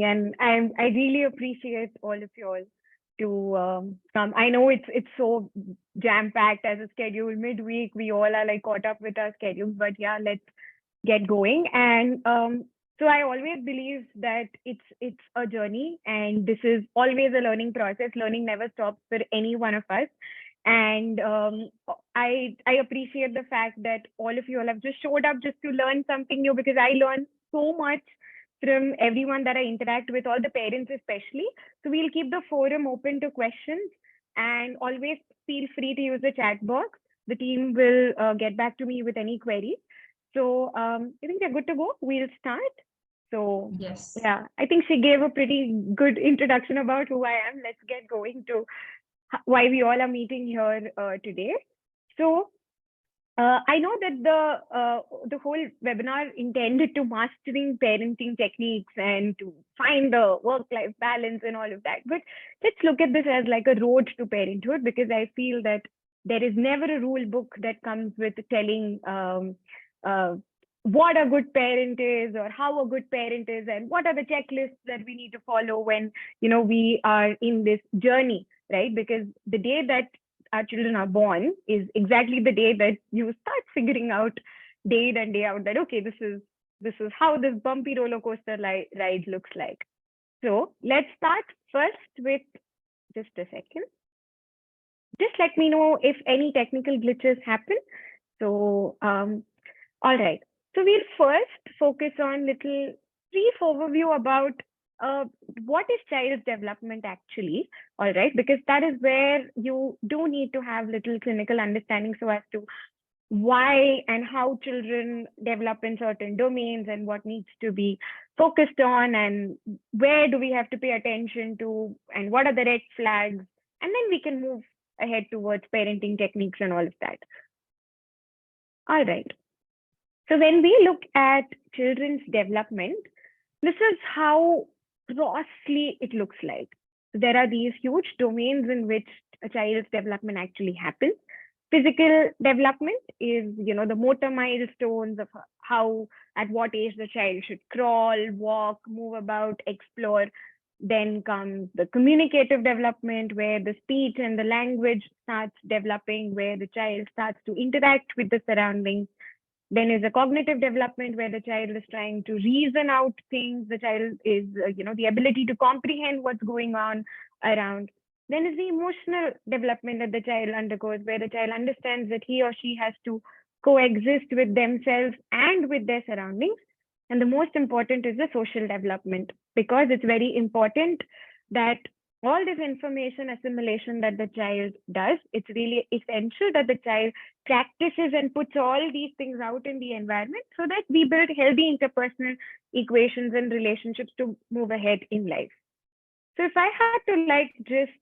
and I really appreciate all of you all to come. I know it's so jam packed as a schedule. Midweek, we all are like caught up with our schedules, but yeah, let's get going. And so I always believe that it's a journey, and this is always a learning process. Learning never stops for any one of us. And I appreciate the fact that all of you all have just showed up just to learn something new, because I learn so much from everyone that I interact with, all the parents especially. So we'll keep the forum open to questions, and always feel free to use the chat box. The team will get back to me with any queries. So I think we're good to go. We'll start. So Yes. yeah, I think she gave a pretty good introduction about who I am. Let's get going to why we all are meeting here today. So I know that the whole webinar intended to mastering parenting techniques and to find the work-life balance and all of that. But let's look at this as like a road to parenthood, because I feel that there is never a rule book that comes with telling uh, what a good parent is, or how a good parent is, and what are the checklists that we need to follow when we are in this journey, right? Because the day that our children are born is exactly the day that you start figuring out day in and day out that okay, this is how this bumpy roller coaster ride looks like. So let's start first with, just a second, just let me know if any technical glitches happen. So all right, so we'll first focus on little brief overview about uh, what is child development actually, all right, because that is where you do need to have little clinical understanding, so as to why and how children develop in certain domains, and what needs to be focused on, and where do we have to pay attention to, and what are the red flags, and then we can move ahead towards parenting techniques and all of that. All right. So when we look at children's development, this is how grossly it looks like. So there are these huge domains in which a child's development actually happens. Physical development is, the motor milestones of how, at what age the child should crawl, walk, move about, explore. Then comes the communicative development, where the speech and the language starts developing, where the child starts to interact with the surroundings. Then is a cognitive development, where the child is trying to reason out things. The child is, the ability to comprehend what's going on around. Then is the emotional development that the child undergoes, where the child understands that he or she has to coexist with themselves and with their surroundings. And the most important is the social development, because it's very important that all this information assimilation that the child does, it's really essential that the child practices and puts all these things out in the environment, so that we build healthy interpersonal equations and relationships to move ahead in life. So if I had to like just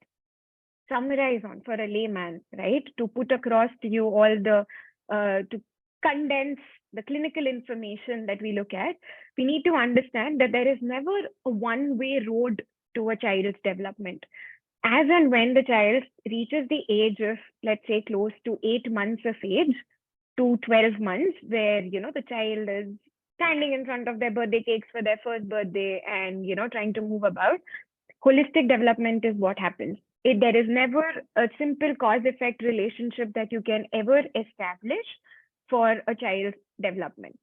summarize on for a layman, right, to put across to you all the, to condense the clinical information that we look at, we need to understand that there is never a one-way road to a child's development. As and when the child reaches the age of, let's say, close to 8 months of age to 12 months, where, the child is standing in front of their birthday cakes for their first birthday and, trying to move about, holistic development is what happens. There is never a simple cause-effect relationship that you can ever establish for a child's development.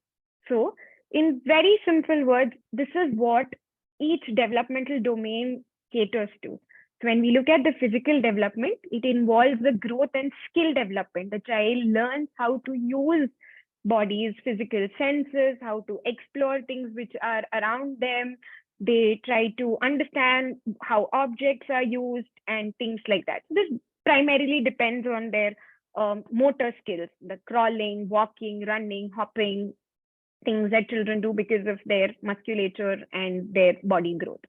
So, in very simple words, this is what each developmental domain caters to. So when we look at the physical development, it involves the growth and skill development. The child learns how to use body's physical senses, how to explore things which are around them. They try to understand how objects are used and things like that. This primarily depends on their motor skills, the crawling, walking, running, hopping, things that children do because of their musculature and their body growth.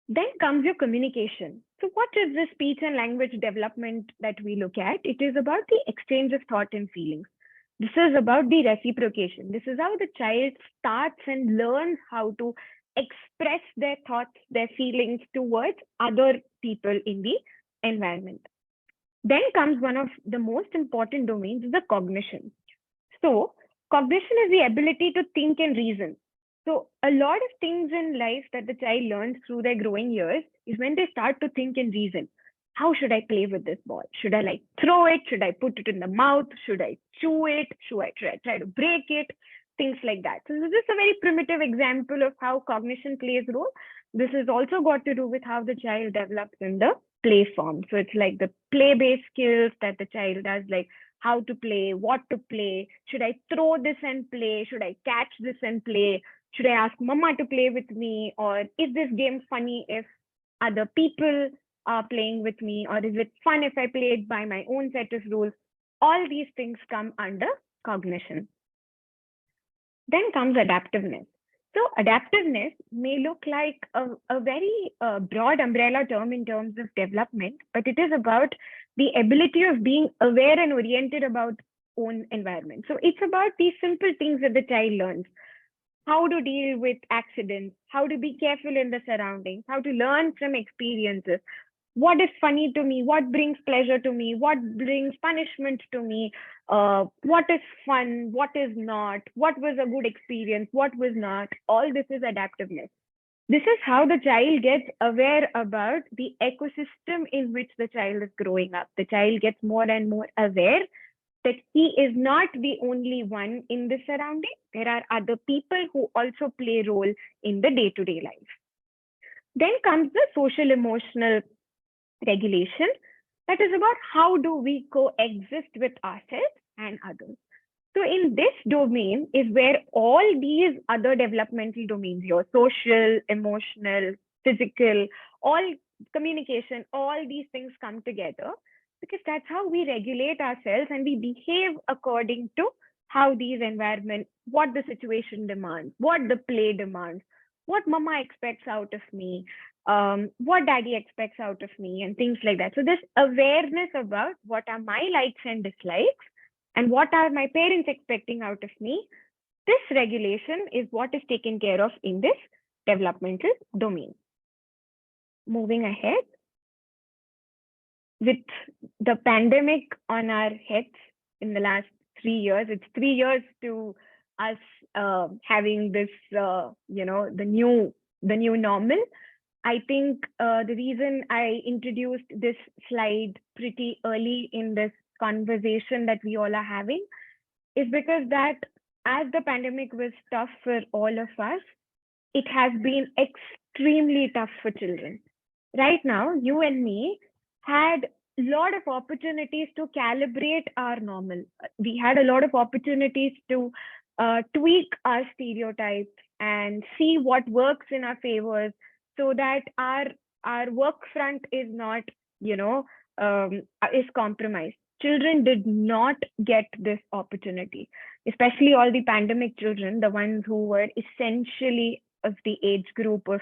Then comes your communication. So what is the speech and language development that we look at? It is about the exchange of thought and feelings. This is about the reciprocation. This is how the child starts and learns how to express their thoughts, their feelings towards other people in the environment. Then comes one of the most important domains, the cognition. So cognition is the ability to think and reason. So a lot of things in life that the child learns through their growing years is when they start to think and reason. How should I play with this ball? Should I like throw it? Should I put it in the mouth? Should I chew it? Should I try to break it? Things like that. So this is a very primitive example of how cognition plays a role. This has also got to do with how the child develops in the play form. So it's like the play-based skills that the child does, like how to play, what to play. Should I throw this and play? Should I catch this and play? Should I ask mama to play with me? Or is this game funny if other people are playing with me? Or is it fun if I play it by my own set of rules? All these things come under cognition. Then comes adaptiveness. So adaptiveness may look like a very broad umbrella term in terms of development, but it is about the ability of being aware and oriented about own environment. So it's about these simple things that the child learns: how to deal with accidents, how to be careful in the surroundings, how to learn from experiences, what is funny to me, what brings pleasure to me, what brings punishment to me, what is fun, what is not, what was a good experience, what was not. All this is adaptiveness. This is how the child gets aware about the ecosystem in which the child is growing up. The child gets more and more aware that he is not the only one in the surrounding. There are other people who also play a role in the day-to-day life. Then comes the social emotional regulation, that is about how do we coexist with ourselves and others. So in this domain is where all these other developmental domains, your social, emotional, physical, all communication, all these things come together, because that's how we regulate ourselves and we behave according to how these environment, what the situation demands, what the play demands, what mama expects out of me, what daddy expects out of me, and things like that. So this awareness about what are my likes and dislikes and what are my parents expecting out of me, this regulation is what is taken care of in this developmental domain. Moving ahead, with the pandemic on our heads in the last 3 years, it's 3 years to us having this, the new normal. I think the reason I introduced this slide pretty early in this conversation that we all are having is because that as the pandemic was tough for all of us, it has been extremely tough for children. Right now, you and me had a lot of opportunities to calibrate our normal. We had a lot of opportunities to tweak our stereotypes and see what works in our favors, so that our work front is not, you know, is compromised. Children did not get this opportunity, especially all the pandemic children, the ones who were essentially of the age group of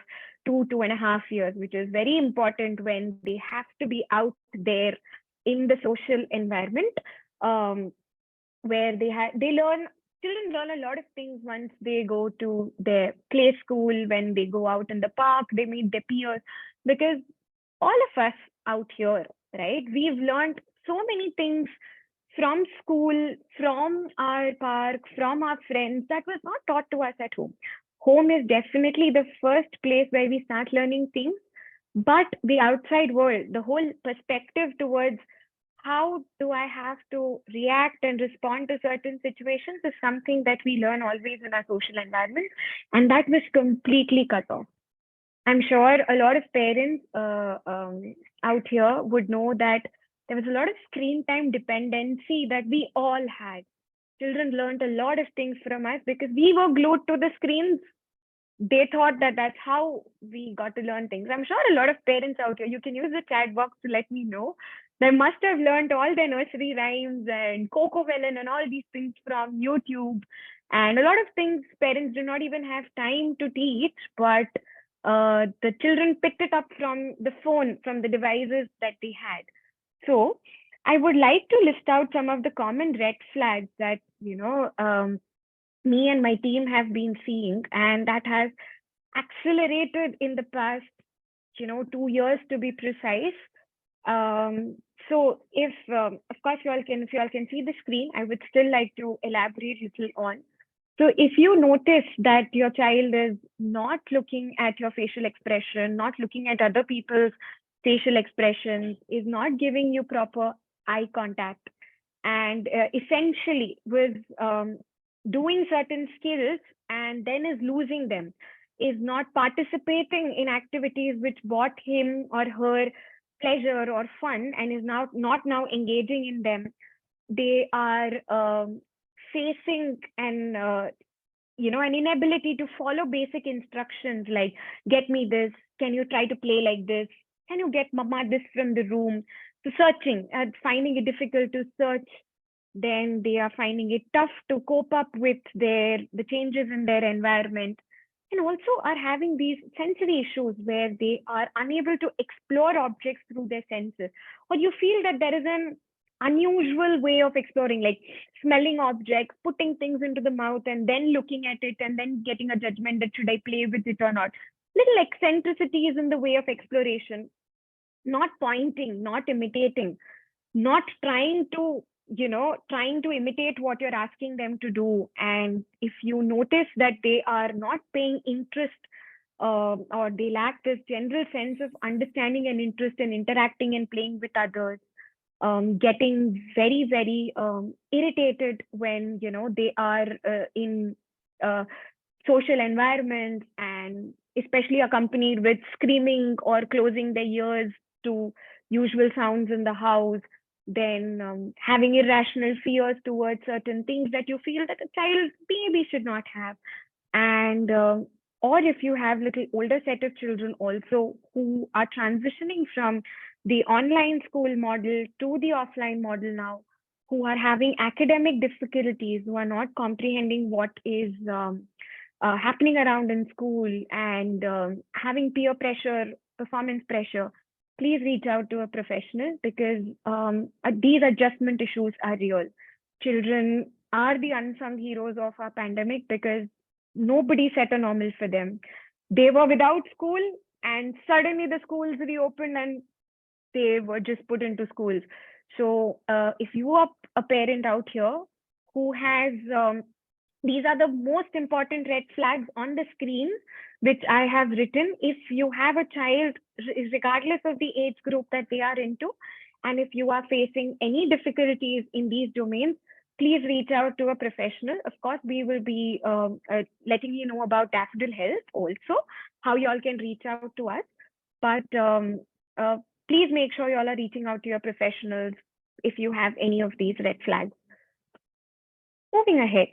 2.5 years, which is very important when they have to be out there in the social environment, um, where they learn. Children learn a lot of things once they go to their play school. When they go out in the park, they meet their peers, because all of us out here, right? We've learned so many things from school, from our park, from our friends that was not taught to us at home. Home is definitely the first place where we start learning things, but the outside world, the whole perspective towards how do I have to react and respond to certain situations is something that we learn always in our social environment, and that was completely cut off. I'm sure a lot of parents out here would know that there was a lot of screen time dependency that we all had. Children learned a lot of things from us because we were glued to the screens. They thought that that's how we got to learn things. I'm sure a lot of parents out here, you can use the chat box to let me know. They must have learned all their nursery rhymes and Coco Melon and all these things from YouTube. And a lot of things parents do not even have time to teach, but the children picked it up from the phone, from the devices that they had. So I would like to list out some of the common red flags that, me and my team have been seeing, and that has accelerated in the past, 2 years to be precise. So if, of course, if you all can see the screen, I would still like to elaborate a little on. So if you notice that your child is not looking at your facial expression, not looking at other people's facial expressions, is not giving you proper eye contact, and essentially was doing certain skills and then is losing them, is not participating in activities which brought him or her pleasure or fun, and is now not now engaging in them, they are facing an inability to follow basic instructions like, get me this, can you try to play like this, can you get mama this from the room, to searching and finding it difficult to search. Then they are finding it tough to cope up with the changes in their environment, and also are having these sensory issues where they are unable to explore objects through their senses, or you feel that there is an unusual way of exploring, like smelling objects, putting things into the mouth and then looking at it and then getting a judgment that should I play with it or not. Little eccentricities in the way of exploration, not pointing, not imitating, not trying to imitate what you're asking them to do. And if you notice that they are not paying interest, or they lack this general sense of understanding and interest in interacting and playing with others, getting very, very irritated when they are in uh, social environments, and especially accompanied with screaming or closing their ears to usual sounds in the house, then having irrational fears towards certain things that you feel that a child maybe should not have. And or if you have little older set of children also who are transitioning from the online school model to the offline model now, who are having academic difficulties, who are not comprehending what is happening around in school, and having peer pressure, performance pressure, please reach out to a professional, because these adjustment issues are real. Children are the unsung heroes of our pandemic because nobody set a normal for them. They were without school, and suddenly the schools reopened and they were just put into schools. So if you are a parent out here who has these are the most important red flags on the screen, which I have written. If you have a child, regardless of the age group that they are into, and if you are facing any difficulties in these domains, please reach out to a professional. Of course, we will be letting you know about Daffodil Health also, how y'all can reach out to us. But uh, please make sure y'all are reaching out to your professionals if you have any of these red flags. Moving ahead,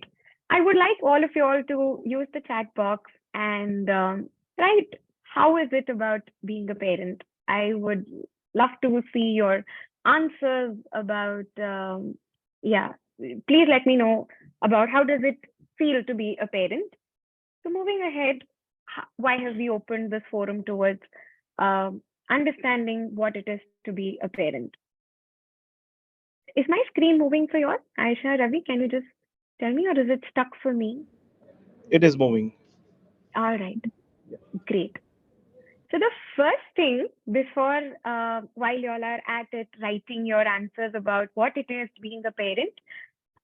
I would like all of you all to use the chat box and write, how is it about being a parent? I would love to see your answers about, yeah, please let me know about how does it feel to be a parent. So moving ahead, why have we opened this forum towards understanding what it is to be a parent? Is my screen moving for yours? Aisha, Ravi, can you just tell me, or is it stuck for me? It is moving. All right, great. So the first thing before, while y'all are at it, writing your answers about what it is being a parent,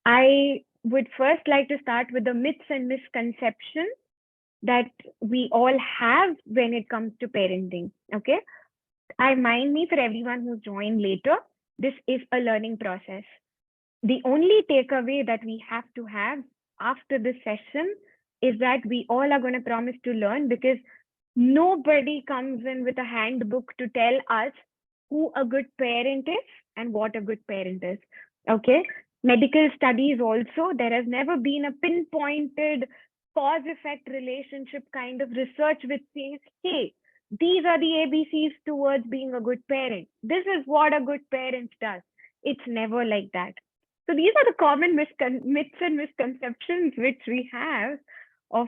I would first like to start with the myths and misconceptions that we all have when it comes to parenting. Okay, I mind me for everyone who's joined later, this is a learning process. The only takeaway that we have to have after this session is that we all are going to promise to learn, because nobody comes in with a handbook to tell us who a good parent is and what a good parent is. Okay. Medical studies also, there has never been a pinpointed cause effect relationship kind of research which says, hey, these are the ABCs towards being a good parent. This is what a good parent does. It's never like that. So these are the common myths and misconceptions which we have of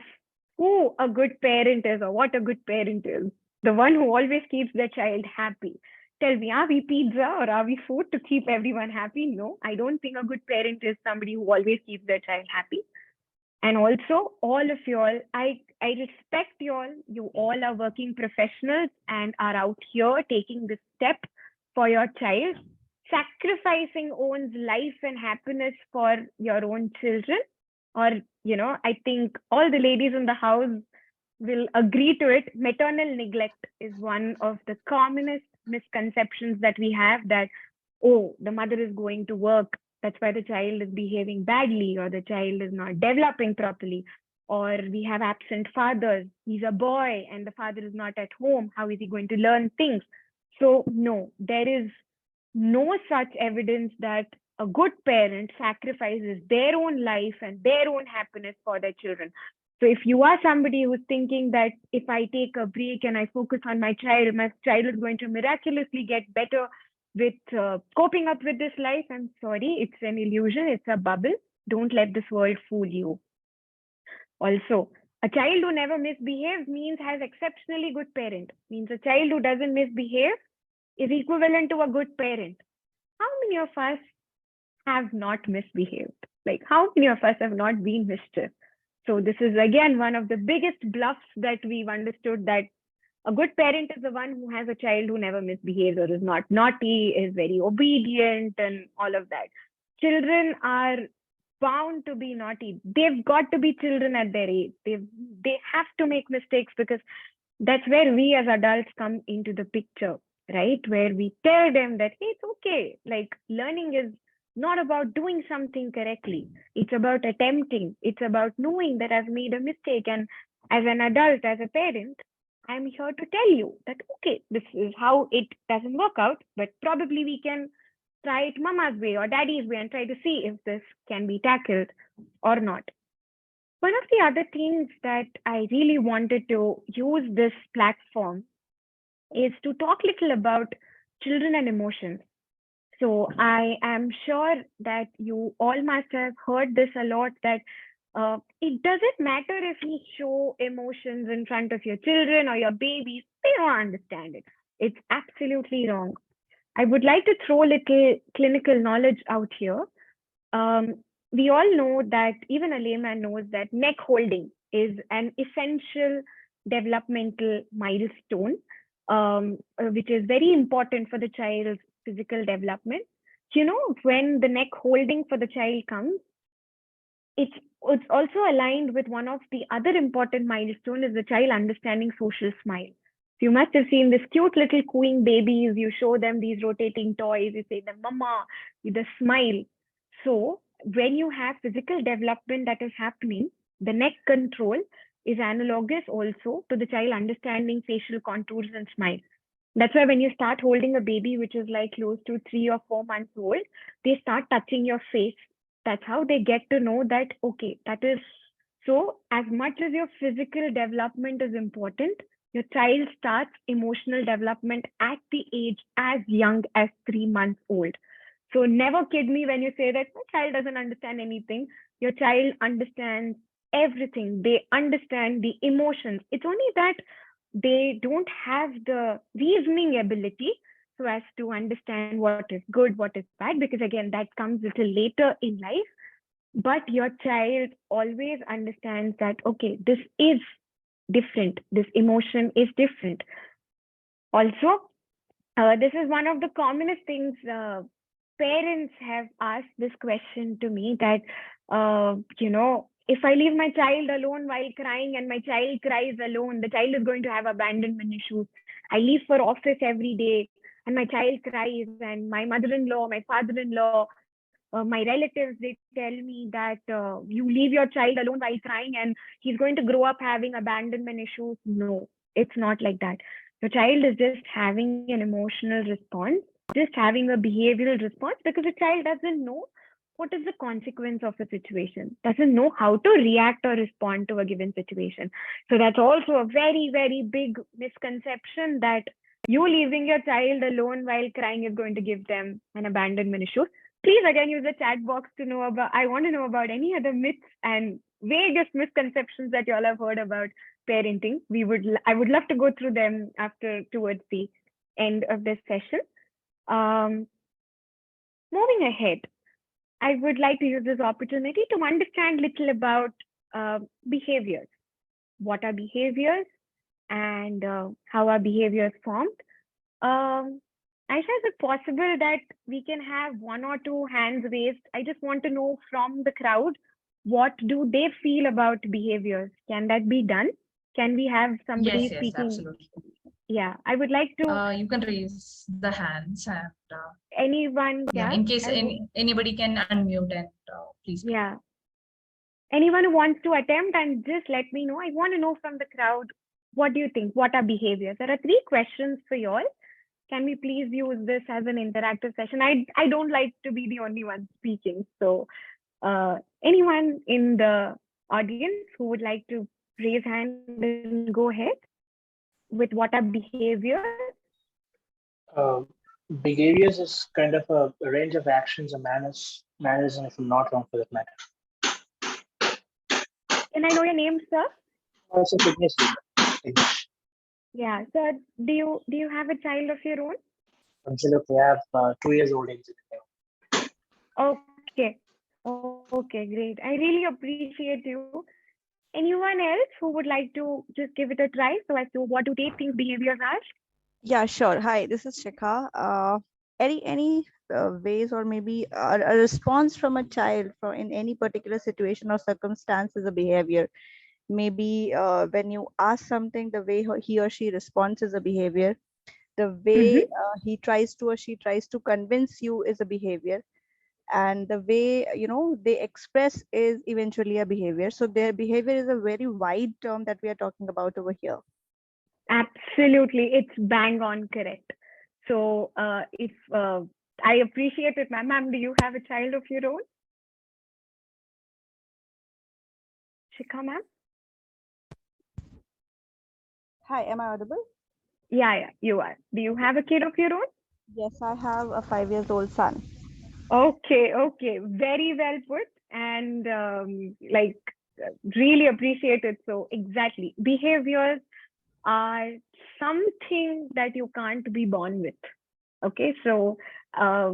who a good parent is or what a good parent is. The one who always keeps their child happy. Tell me, are we pizza or are we food to keep everyone happy? No, I don't think a good parent is somebody who always keeps their child happy. And also, all of y'all, I respect y'all. You all are working professionals and are out here taking this step for your child, sacrificing one's life and happiness for your own children. or, I think all the ladies in the house will agree to it. Maternal neglect is one of the commonest misconceptions that we have, that, oh, the mother is going to work. That's why the child is behaving badly, or the child is not developing properly. Or we have absent fathers. He's a boy and the father is not at home. How is he going to learn things? So, no, there is no such evidence that a good parent sacrifices their own life and their own happiness for their children. So if you are somebody who's thinking that if I take a break and I focus on my child is going to miraculously get better with coping up with this life, I'm sorry, it's an illusion, it's a bubble. Don't let this world fool you. Also, a child who never misbehaves means has exceptionally good parent. Means a child who doesn't misbehave is equivalent to a good parent. How many of us have not misbehaved? Like, how many of us have not been mischief? So, this is again one of the biggest bluffs that we've understood, that a good parent is the one who has a child who never misbehaves or is not naughty, is very obedient, and all of that. Children are bound to be naughty. They've got to be children at their age. They have to make mistakes, because that's where we as adults come into the picture, right? Where we tell them that, hey, it's okay. Like, learning is not about doing something correctly. It's about attempting. It's about knowing that I've made a mistake. And as an adult, as a parent, I'm here to tell you that, okay, this is how it doesn't work out, but probably we can try it mama's way or daddy's way and try to see if this can be tackled or not. One of the other things that I really wanted to use this platform is to talk little about children and emotions. So I am sure that you all must have heard this a lot, that it doesn't matter if you show emotions in front of your children or your babies, they don't understand it. It's absolutely wrong. I would like to throw little clinical knowledge out here. um, we all know that, even a layman knows that neck holding is an essential developmental milestone, which is very important for the child's physical development. When the neck holding for the child comes, it's it's also aligned with one of the other important milestone, is the child understanding social smile. So you must have seen this cute little cooing babies. You show them these rotating toys. You say them, "Mama," with a smile. So when you have physical development that is happening, the neck control is analogous also to the child understanding facial contours and smile. That's why when you start holding a baby, which is like close to 3 or 4 months old, they start touching your face. That's how they get to know that, okay, that is so. As much as your physical development is important, your child starts emotional development at the age as young as 3 months old. So never kid me when you say that my child doesn't understand anything. Your child understands everything. They understand the emotions. It's only that they don't have the reasoning ability so as to understand what is good, what is bad, because again, that comes a little later in life. But your child always understands that, okay, this is different, this emotion is different. Also, this is one of the commonest things. Parents have asked this question to me, that, if I leave my child alone while crying and my child cries alone, the child is going to have abandonment issues. I leave for office every day and my child cries, and my mother-in-law, my father-in-law, my relatives, they tell me that you leave your child alone while crying and he's going to grow up having abandonment issues. No, it's not like that. Your child is just having an emotional response, just having a behavioral response, because the child doesn't know what is the consequence of a situation, doesn't know how to react or respond to a given situation. So that's also a very, very big misconception, that you leaving your child alone while crying is going to give them an abandonment issue. Please again use the chat box to know about, I want to know about any other myths and vaguest misconceptions that you all have heard about parenting. I would love to go through them after, towards the end of this session. Um, Moving ahead, I would like to use this opportunity to understand little about behaviors. What are behaviors, and how are behaviors formed? Um, Aisha, is it possible that we can have one or two hands raised? I just want to know from the crowd, what do they feel about behaviors? Can that be done? Can we have somebody Yes, yes, speaking? absolutely. Yeah, I would like to, You can raise the hands and anyone, yeah, yeah, in case anybody can unmute and please speak. yeah, anyone who wants to attempt, and just let me know. I want to know from the crowd, what do you think? What are behaviors? There are three questions for you all. Can we please use this as an interactive session? I don't like to be the only one speaking. So anyone in the audience who would like to raise hand and go ahead with what are behaviors? Um, Behaviors is kind of a range of actions or mannerism, if I'm not wrong for that matter. Can I know your name, sir? Also, fitness. Fitness. Yeah. So do you have a child of your own? Absolutely. I have 2 years old age. Okay. Okay, great. I really appreciate you. Anyone else who would like to just give it a try so as to what do they think behaviors are? Yeah, sure. Hi, this is Shikha. Any ways or maybe a response from a child for in any particular situation or circumstance is a behavior. Maybe when you ask something, the way he or she responds is a behavior. The way Mm-hmm. he tries to or she tries to convince you is a behavior, and the way they express is eventually a behavior. So their behavior is a very wide term that we are talking about over here. Absolutely. It's bang on correct. So if I appreciate it, ma'am. Ma'am, do you have a child of your own? Shikha, ma'am? Hi, am I audible? Yeah, you are. Do you have a kid of your own? Yes, I have a 5 years old son. Okay. Very well put. And like, really appreciate it. So, exactly. Behaviors are something that you can't be born with. Okay. So, uh,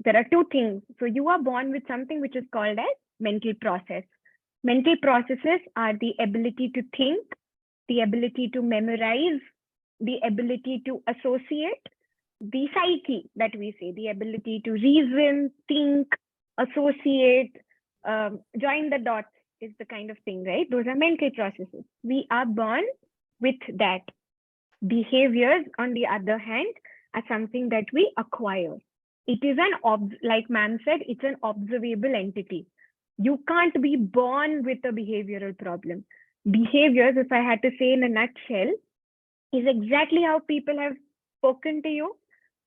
there are two things. So, you are born with something which is called as mental process. Mental processes are the ability to think, the ability to memorize, the ability to associate, the psyche that we say, the ability to reason, think, associate, join the dots is the kind of thing, right? Those are mental processes. We are born with that. Behaviors, on the other hand, are something that we acquire. It is like ma'am said, it's an observable entity. You can't be born with a behavioral problem. Behaviors, if I had to say in a nutshell, is exactly how people have spoken to you,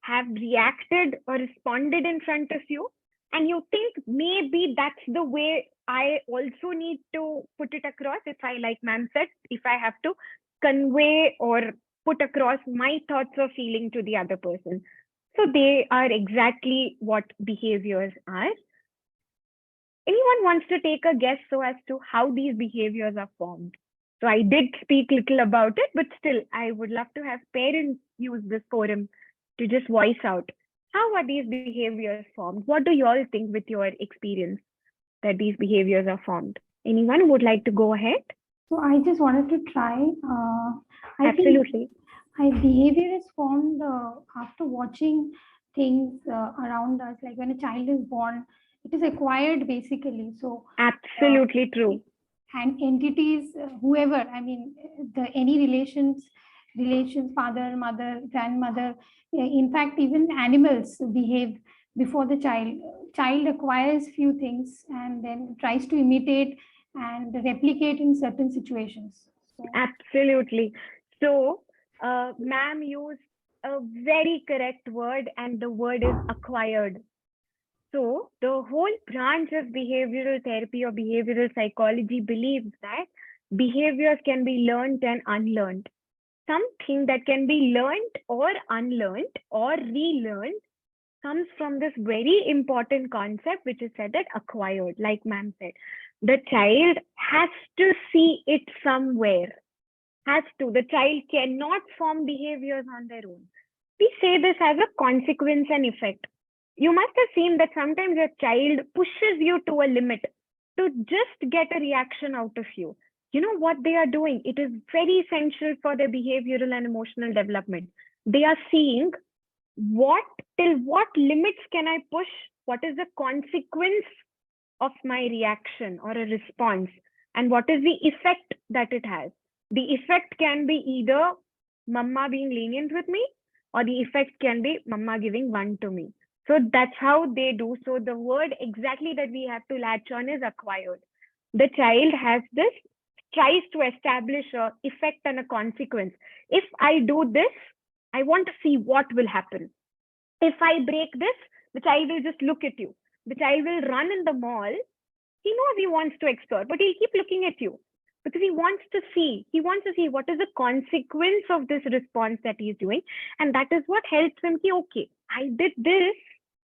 have reacted or responded in front of you, and you think maybe that's the way I also need to put it across. If I, like ma'am said, if I have to convey or put across my thoughts or feeling to the other person. So they are exactly what behaviors are. Anyone wants to take a guess so as to how these behaviors are formed? So I did speak little about it, but still, I would love to have parents use this forum to just voice out. How are these behaviors formed? What do you all think with your experience that these behaviors are formed? Anyone would like to go ahead? So I just wanted to try. I think Absolutely. my behavior is formed after watching things around us. Like when a child is born, it is acquired basically. So Absolutely true. and entities, whoever, I mean, the any relations, father, mother, grandmother, in fact, even animals behave before the child. Child acquires few things and then tries to imitate and replicate in certain situations. So, Absolutely. So, ma'am used a very correct word, and the word is acquired. So, the whole branch of behavioral therapy or behavioral psychology believes that behaviors can be learned and unlearned. Something that can be learned or unlearned or relearned comes from this very important concept, which is said that acquired, like ma'am said. The child has to see it somewhere, has to. The child cannot form behaviors on their own. We say this as a consequence and effect. You must have seen that sometimes your child pushes you to a limit to just get a reaction out of you. You know what they are doing? It is very essential for their behavioral and emotional development. They are seeing what till what limits can I push? What is the consequence of my reaction or a response, and what is the effect that it has. The effect can be either mama being lenient with me, or the effect can be mama giving one to me. So that's how they do. So the word exactly that we have to latch on is acquired. The child has this, tries to establish a effect and a consequence. If I do this, I want to see what will happen. If I break this, the child will just look at you. The child will run in the mall. He knows he wants to explore, but he'll keep looking at you because he wants to see. He wants to see what is the consequence of this response that he's doing. And that is what helps him. Okay, I did this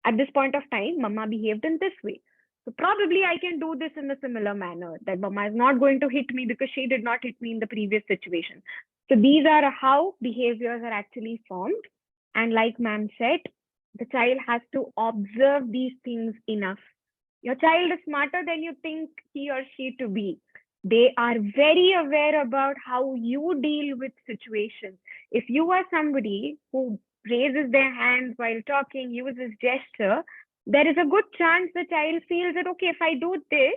at this point of time. Mama behaved in this way. So probably I can do this in a similar manner, that mama is not going to hit me because she did not hit me in the previous situation. So these are how behaviors are actually formed. And like ma'am said, the child has to observe these things enough. Your child is smarter than you think he or she to be. They are very aware about how you deal with situations. If you are somebody who raises their hands while talking, uses gesture, there is a good chance the child feels that, okay, if I do this,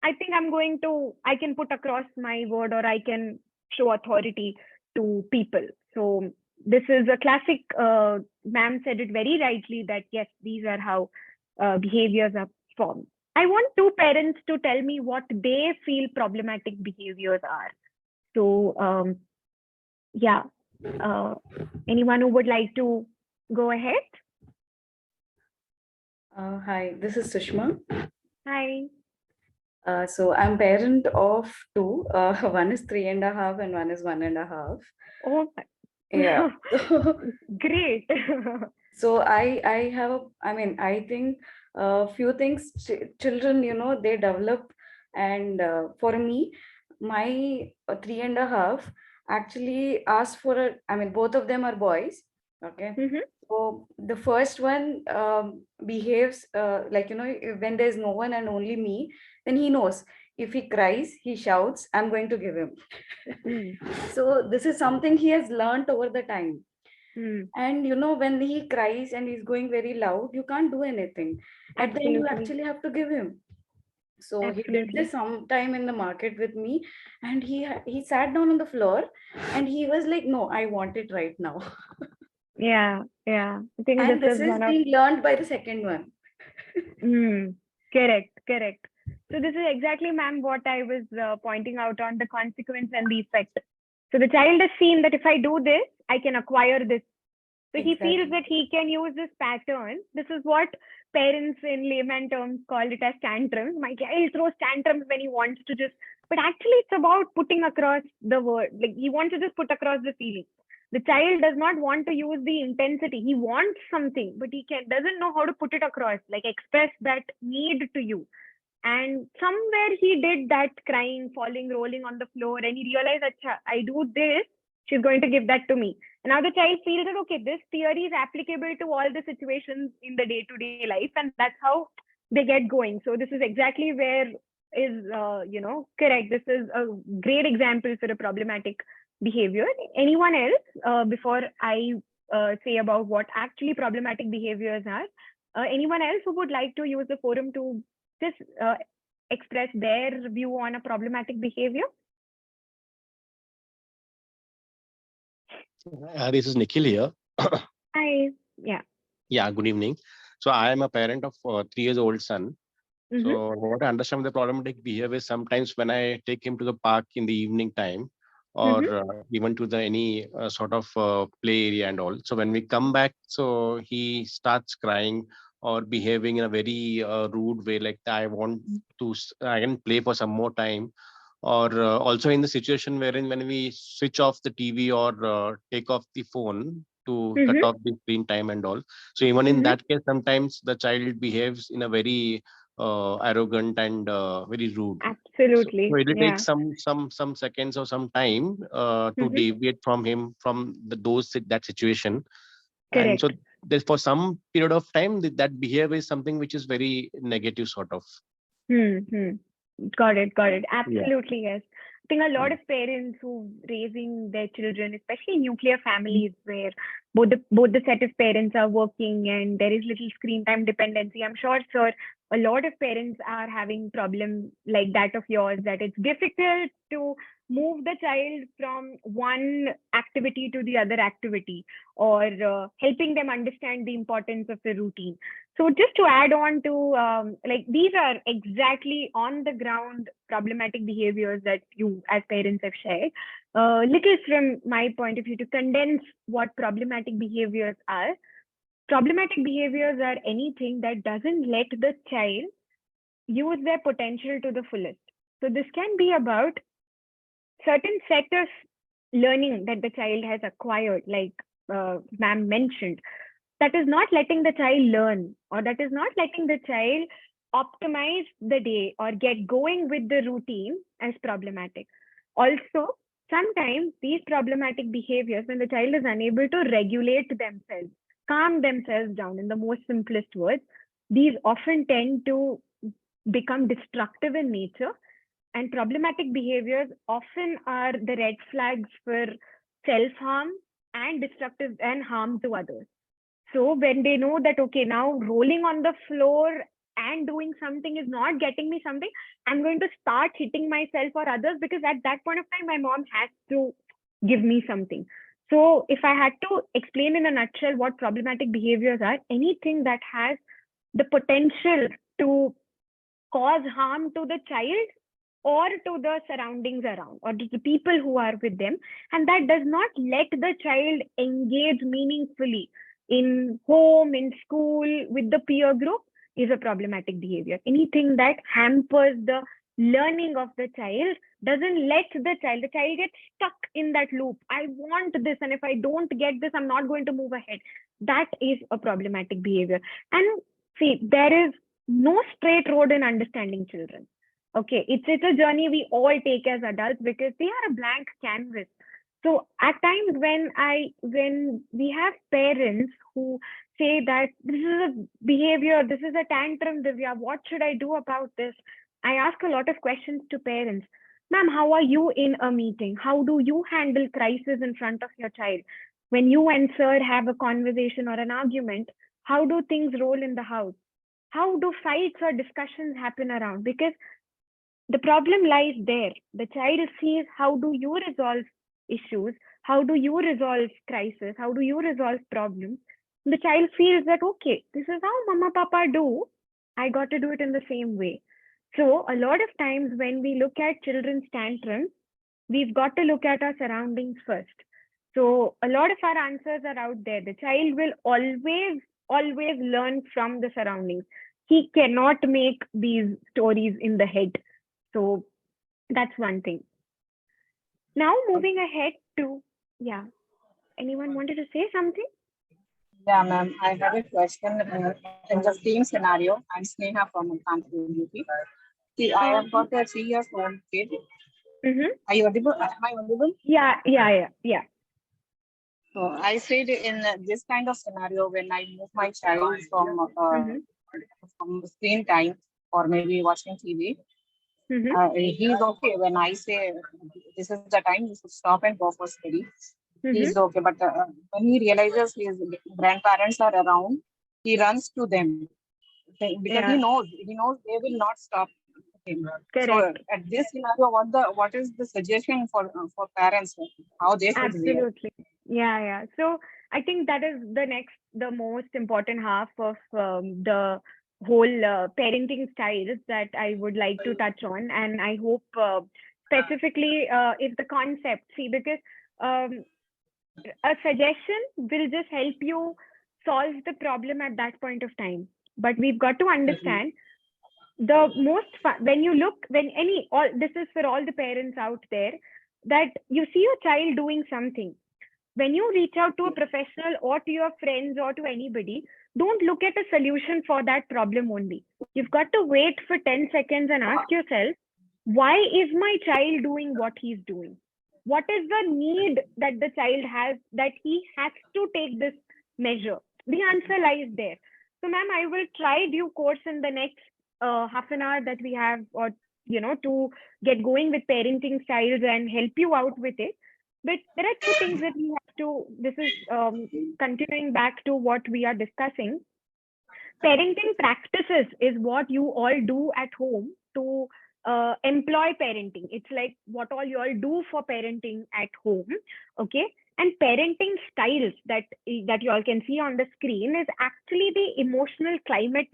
I think I can put across my word, or I can show authority to people. So this is a classic, ma'am said it very rightly, that yes, these are how behaviors are formed. I want two parents to tell me what they feel problematic behaviors are. So yeah, anyone who would like to go ahead? Hi, this is Sushma. Hi. So I'm parent of two. One is 3.5 and one is 1.5. Oh, Yeah. great. So I have, I think few things children, they develop. And for me, my 3.5 actually asked for both of them are boys. Okay. Mhm. So the first one behaves like, when there's no one and only me, then he knows if he cries, he shouts, I'm going to give him. Mm. So this is something he has learned over the time. Mm. And when he cries and he's going very loud, you can't do anything. At the end, you Absolutely. actually have to give him. So he did Absolutely. this sometime in the market with me, and he sat down on the floor and he was like, no, I want it right now. Yeah, yeah. I think And this this is is one of being learned by the second one. correct, correct. So this is exactly, ma'am, what I was pointing out on the consequence and the effect. So the child has seen that if I do this, I can acquire this. So he feels Exactly. that he can use this pattern. This is what parents in layman terms call it as tantrums. My child throws tantrums when he wants to just, but actually it's about putting across the word. Like he wants to just put across the feeling. The child does not want to use the intensity. He wants something, but he doesn't know how to put it across, like express that need to you. And somewhere he did that, crying, falling, rolling on the floor, and he realized, Acha, I do this, she's going to give that to me. And now the child feels that, okay, this theory is applicable to all the situations in the day-to-day life, and that's how they get going. So this is exactly where is, correct. This is a great example for a problematic behavior. Anyone else, before I say about what actually problematic behaviors are, anyone else who would like to use the forum to just express their view on a problematic behavior? This is Nikhil here. Hi. Yeah. Yeah, good evening. So I am a parent of 3 years old son. Mhm. So what I understand the problematic behavior is sometimes when I take him to the park in the evening time, or even to the any sort of play area and all. So when we come back, so he starts crying or behaving in a very rude way, like I want to, I can play for some more time. Or also in the situation wherein when we switch off the TV or take off the phone to cut Mhm. off the screen time and all. So even in Mhm. that case, sometimes the child behaves in a very arrogant and very rude. So Absolutely. it will take Yeah. some seconds or some time to Mhm. deviate from him from that situation. And so Correct. there's for some period of time that behavior is something which is very negative sort of. Hmm. Got it. Got it. Yeah. Absolutely, yes. think a lot of parents who raising their children, especially nuclear families where both the set of parents are working and there is little screen time dependency. I'm sure, sir, a lot of parents are having problem like that of yours, that it's difficult to move the child from one activity to the other activity, or helping them understand the importance of the routine. So just to add on to, like, these are exactly on the ground problematic behaviors that you as parents have shared. Little from my point of view, to condense what problematic behaviors are. Problematic behaviors are anything that doesn't let the child use their potential to the fullest. So this can be about certain set of learning that the child has acquired, like ma'am mentioned, that is not letting the child learn, or that is not letting the child optimize the day or get going with the routine, as problematic. Also, sometimes these problematic behaviors, when the child is unable to regulate themselves, calm themselves down, in the most simplest words, these often tend to become destructive in nature. And problematic behaviors often are the red flags for self-harm and destructive and harm to others. So when they know that, okay, now rolling on the floor and doing something is not getting me something, I'm going to start hitting myself or others, because at that point of time, my mom has to give me something. So if I had to explain in a nutshell what problematic behaviors are, anything that has the potential to cause harm to the child or to the surroundings around, or to the people who are with them, and that does not let the child engage meaningfully in home, in school, with the peer group, is a problematic behavior. Anything that hampers the learning of the child, doesn't let the child gets stuck in that loop. I want this, and if I don't get this, I'm not going to move ahead. That is a problematic behavior. And see, there is no straight road in understanding children. Okay, it's a journey we all take as adults, because they are a blank canvas. So at times when we have parents who say that this is a behavior, this is a tantrum, Divya, what should I do about this? I ask a lot of questions to parents. Ma'am, how are you in a meeting? How do you handle crisis in front of your child? When you and sir have a conversation or an argument, how do things roll in the house? How do fights or discussions happen around? Because the problem lies there. The child sees, how do you resolve issues? How do you resolve crisis? How do you resolve problems? The child feels that, okay, this is how mama, papa do. I got to do it in the same way. So a lot of times when we look at children's tantrums, we've got to look at our surroundings first. So a lot of our answers are out there. The child will always learn from the surroundings. He cannot make these stories in the head. So that's one thing. Now moving ahead to, yeah, anyone wanted to say something? Yeah, ma'am. I have a question in the same scenario. I'm Sneha from Kanpur, UP. See, I have got a 3-year-old kid. Are you audible? Am I audible? Yeah. So I said in this kind of scenario, when I move my child from screen time or maybe watching TV, he's okay. When I say this is the time, you should stop and go for study, he's okay. But when he realizes his grandparents are around, he runs to them because he knows they will not stop him. Correct. So at this scenario, what is the suggestion for parents, how they should Absolutely. Yeah. So I think that is the most important half of the whole parenting styles that I would like to touch on. And I hope specifically is the concept. See, because a suggestion will just help you solve the problem at that point of time. But we've got to understand the most this is for all the parents out there, that you see your child doing something. When you reach out to a professional or to your friends or to anybody, don't look at a solution for that problem only. You've got to wait for 10 seconds and ask yourself, why is my child doing what he's doing? What is the need that the child has that he has to take this measure? The answer lies there. So, ma'am, I will try due course in the next half an hour that we have, or to get going with parenting styles and help you out with it. But there are two things that we have to, this is continuing back to what we are discussing. Parenting practices is what you all do at home to employ parenting. It's like what all you all do for parenting at home. Okay. And parenting styles that you all can see on the screen is actually the emotional climate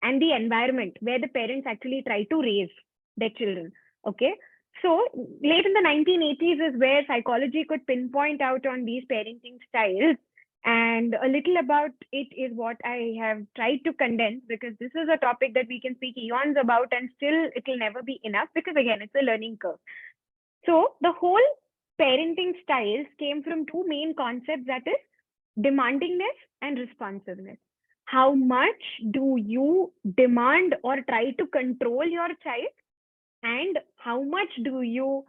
and the environment where the parents actually try to raise their children. Okay. So late in the 1980s is where psychology could pinpoint out on these parenting styles. And a little about it is what I have tried to condense, because this is a topic that we can speak eons about and still it will never be enough, because again, it's a learning curve. So the whole parenting styles came from two main concepts, that is demandingness and responsiveness. How much do you demand or try to control your child, and how much do you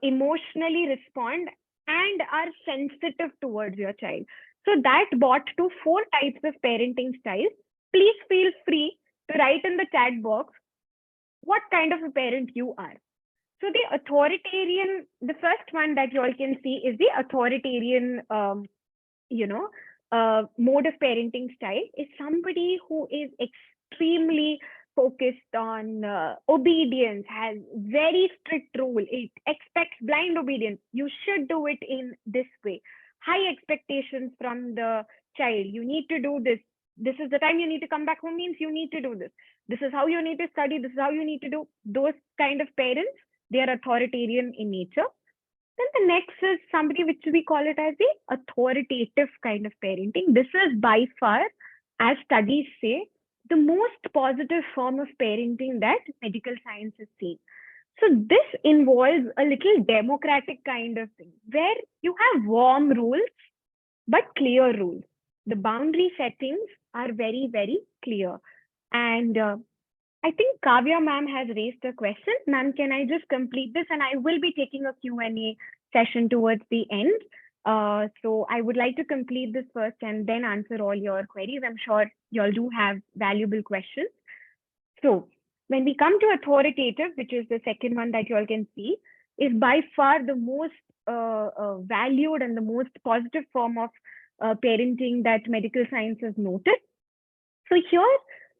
emotionally respond and are sensitive towards your child? So that brought to 4 types of parenting styles. Please feel free to write in the chat box what kind of a parent you are. So the authoritarian, the first one that you all can see is the authoritarian, mode of parenting style, is somebody who is extremely focused on obedience, has very strict rule, it expects blind obedience. You should do it in this way. High expectations from the child. You need to do this. This is the time you need to come back home, means you need to do this. This is how you need to study. This is how you need to do. Those kind of parents, they are authoritarian in nature. Then the next is somebody which we call it as the authoritative kind of parenting. This is by far, as studies say, the most positive form of parenting that medical science has seen. So this involves a little democratic kind of thing, where you have warm rules, but clear rules. The boundary settings are very, very clear. And I think Kavya ma'am has raised a question. Ma'am, can I just complete this? And I will be taking a Q&A session towards the end. So I would like to complete this first and then answer all your queries. I'm sure you all do have valuable questions. So when we come to authoritative, which is the second one that you all can see, is by far the most valued and the most positive form of parenting that medical science has noted. So here,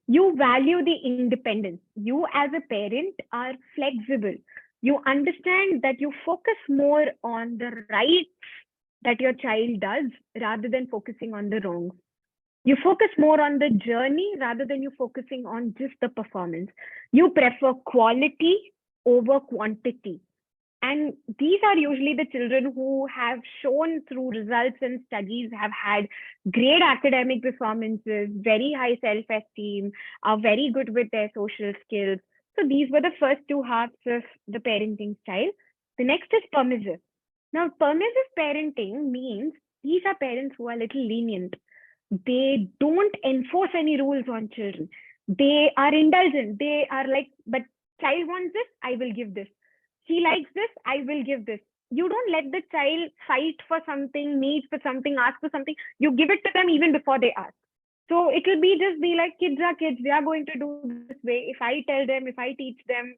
you value the independence. You as a parent are flexible. You understand that you focus more on the rights that your child does rather than focusing on the wrongs. You focus more on the journey rather than you focusing on just the performance. You prefer quality over quantity. And these are usually the children who have shown through results and studies have had great academic performances, very high self-esteem, are very good with their social skills. So these were the first two halves of the parenting style. The next is permissive. Now, permissive parenting means these are parents who are a little lenient. They don't enforce any rules on children. They are indulgent. They are like, but child wants this, I will give this. She likes this, I will give this. You don't let the child fight for something, need for something, ask for something. You give it to them even before they ask. So it will be just be like, kids are kids. They are going to do this way. If I tell them, if I teach them,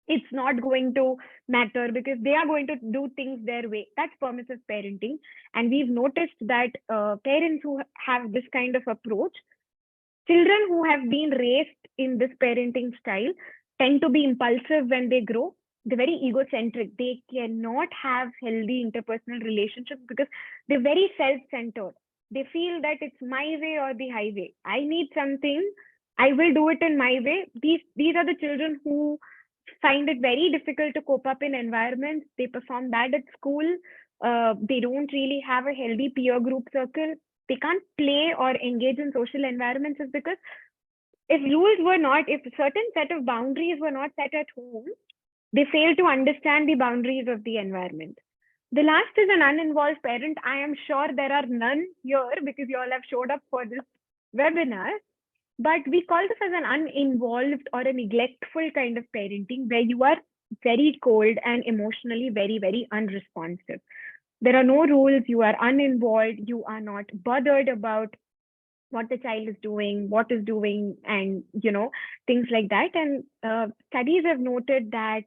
it's not going to matter because they are going to do things their way. That's permissive parenting. And we've noticed that parents who have this kind of approach, children who have been raised in this parenting style tend to be impulsive when they grow. They're very egocentric. They cannot have healthy interpersonal relationships because they're very self-centered. They feel that it's my way or the highway. I need something, I will do it in my way. These are the children who find it very difficult to cope up in environments. They perform bad at school. They don't really have a healthy peer group circle. They can't play or engage in social environments is because if a certain set of boundaries were not set at home, they fail to understand the boundaries of the environment. The last is an uninvolved parent. I am sure there are none here because you all have showed up for this webinar. But we call this as an uninvolved or a neglectful kind of parenting where you are very cold and emotionally very, very unresponsive. There are no rules. You are uninvolved. You are not bothered about what the child is doing, what is doing, and things like that. And studies have noted that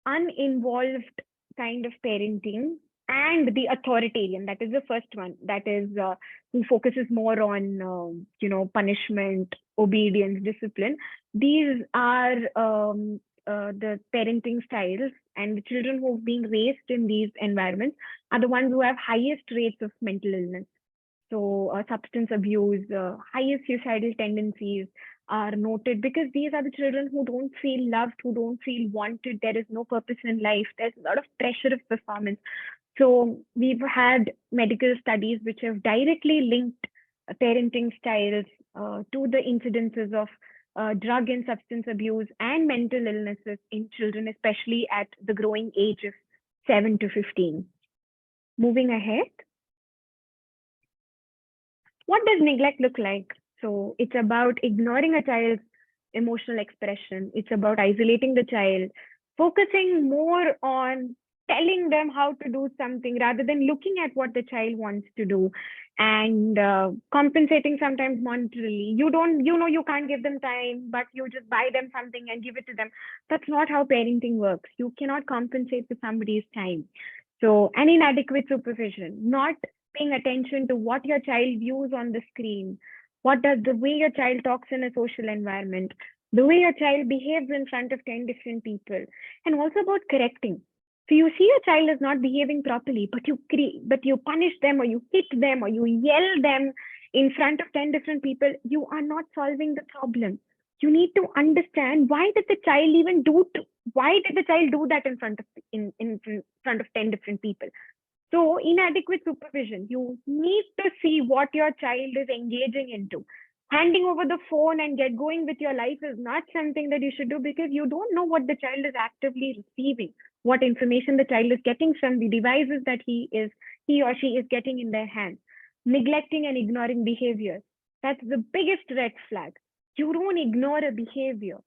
uninvolved kind of parenting and the authoritarian, that is the first one, that is who focuses more on punishment, obedience, discipline. These are the parenting styles, and the children who are being raised in these environments are the ones who have highest rates of mental illness. So substance abuse, highest suicidal tendencies are noted, because these are the children who don't feel loved, who don't feel wanted. There is no purpose in life. There's a lot of pressure of performance. So we've had medical studies which have directly linked parenting styles to the incidences of drug and substance abuse and mental illnesses in children, especially at the growing age of 7 to 15. Moving ahead. What does neglect look like? So it's about ignoring a child's emotional expression. It's about isolating the child, focusing more on telling them how to do something rather than looking at what the child wants to do, and compensating sometimes monetarily. You can't give them time, but you just buy them something and give it to them. That's not how parenting works. You cannot compensate for somebody's time. So, an inadequate supervision, not paying attention to what your child views on the screen, what does the way your child talks in a social environment, the way your child behaves in front of 10 different people, and also about correcting. So you see your child is not behaving properly, but you punish them, or you hit them, or you yell them in front of 10 different people. You are not solving the problem. You need to understand, why did the child do that in front of 10 different people? So inadequate supervision. You need to see what your child is engaging into. Handing over the phone and get going with your life is not something that you should do, because you don't know what the child is actively receiving, what information the child is getting from the devices that he or she is getting in their hands. Neglecting and ignoring behavior. That's the biggest red flag. You don't ignore a behavior.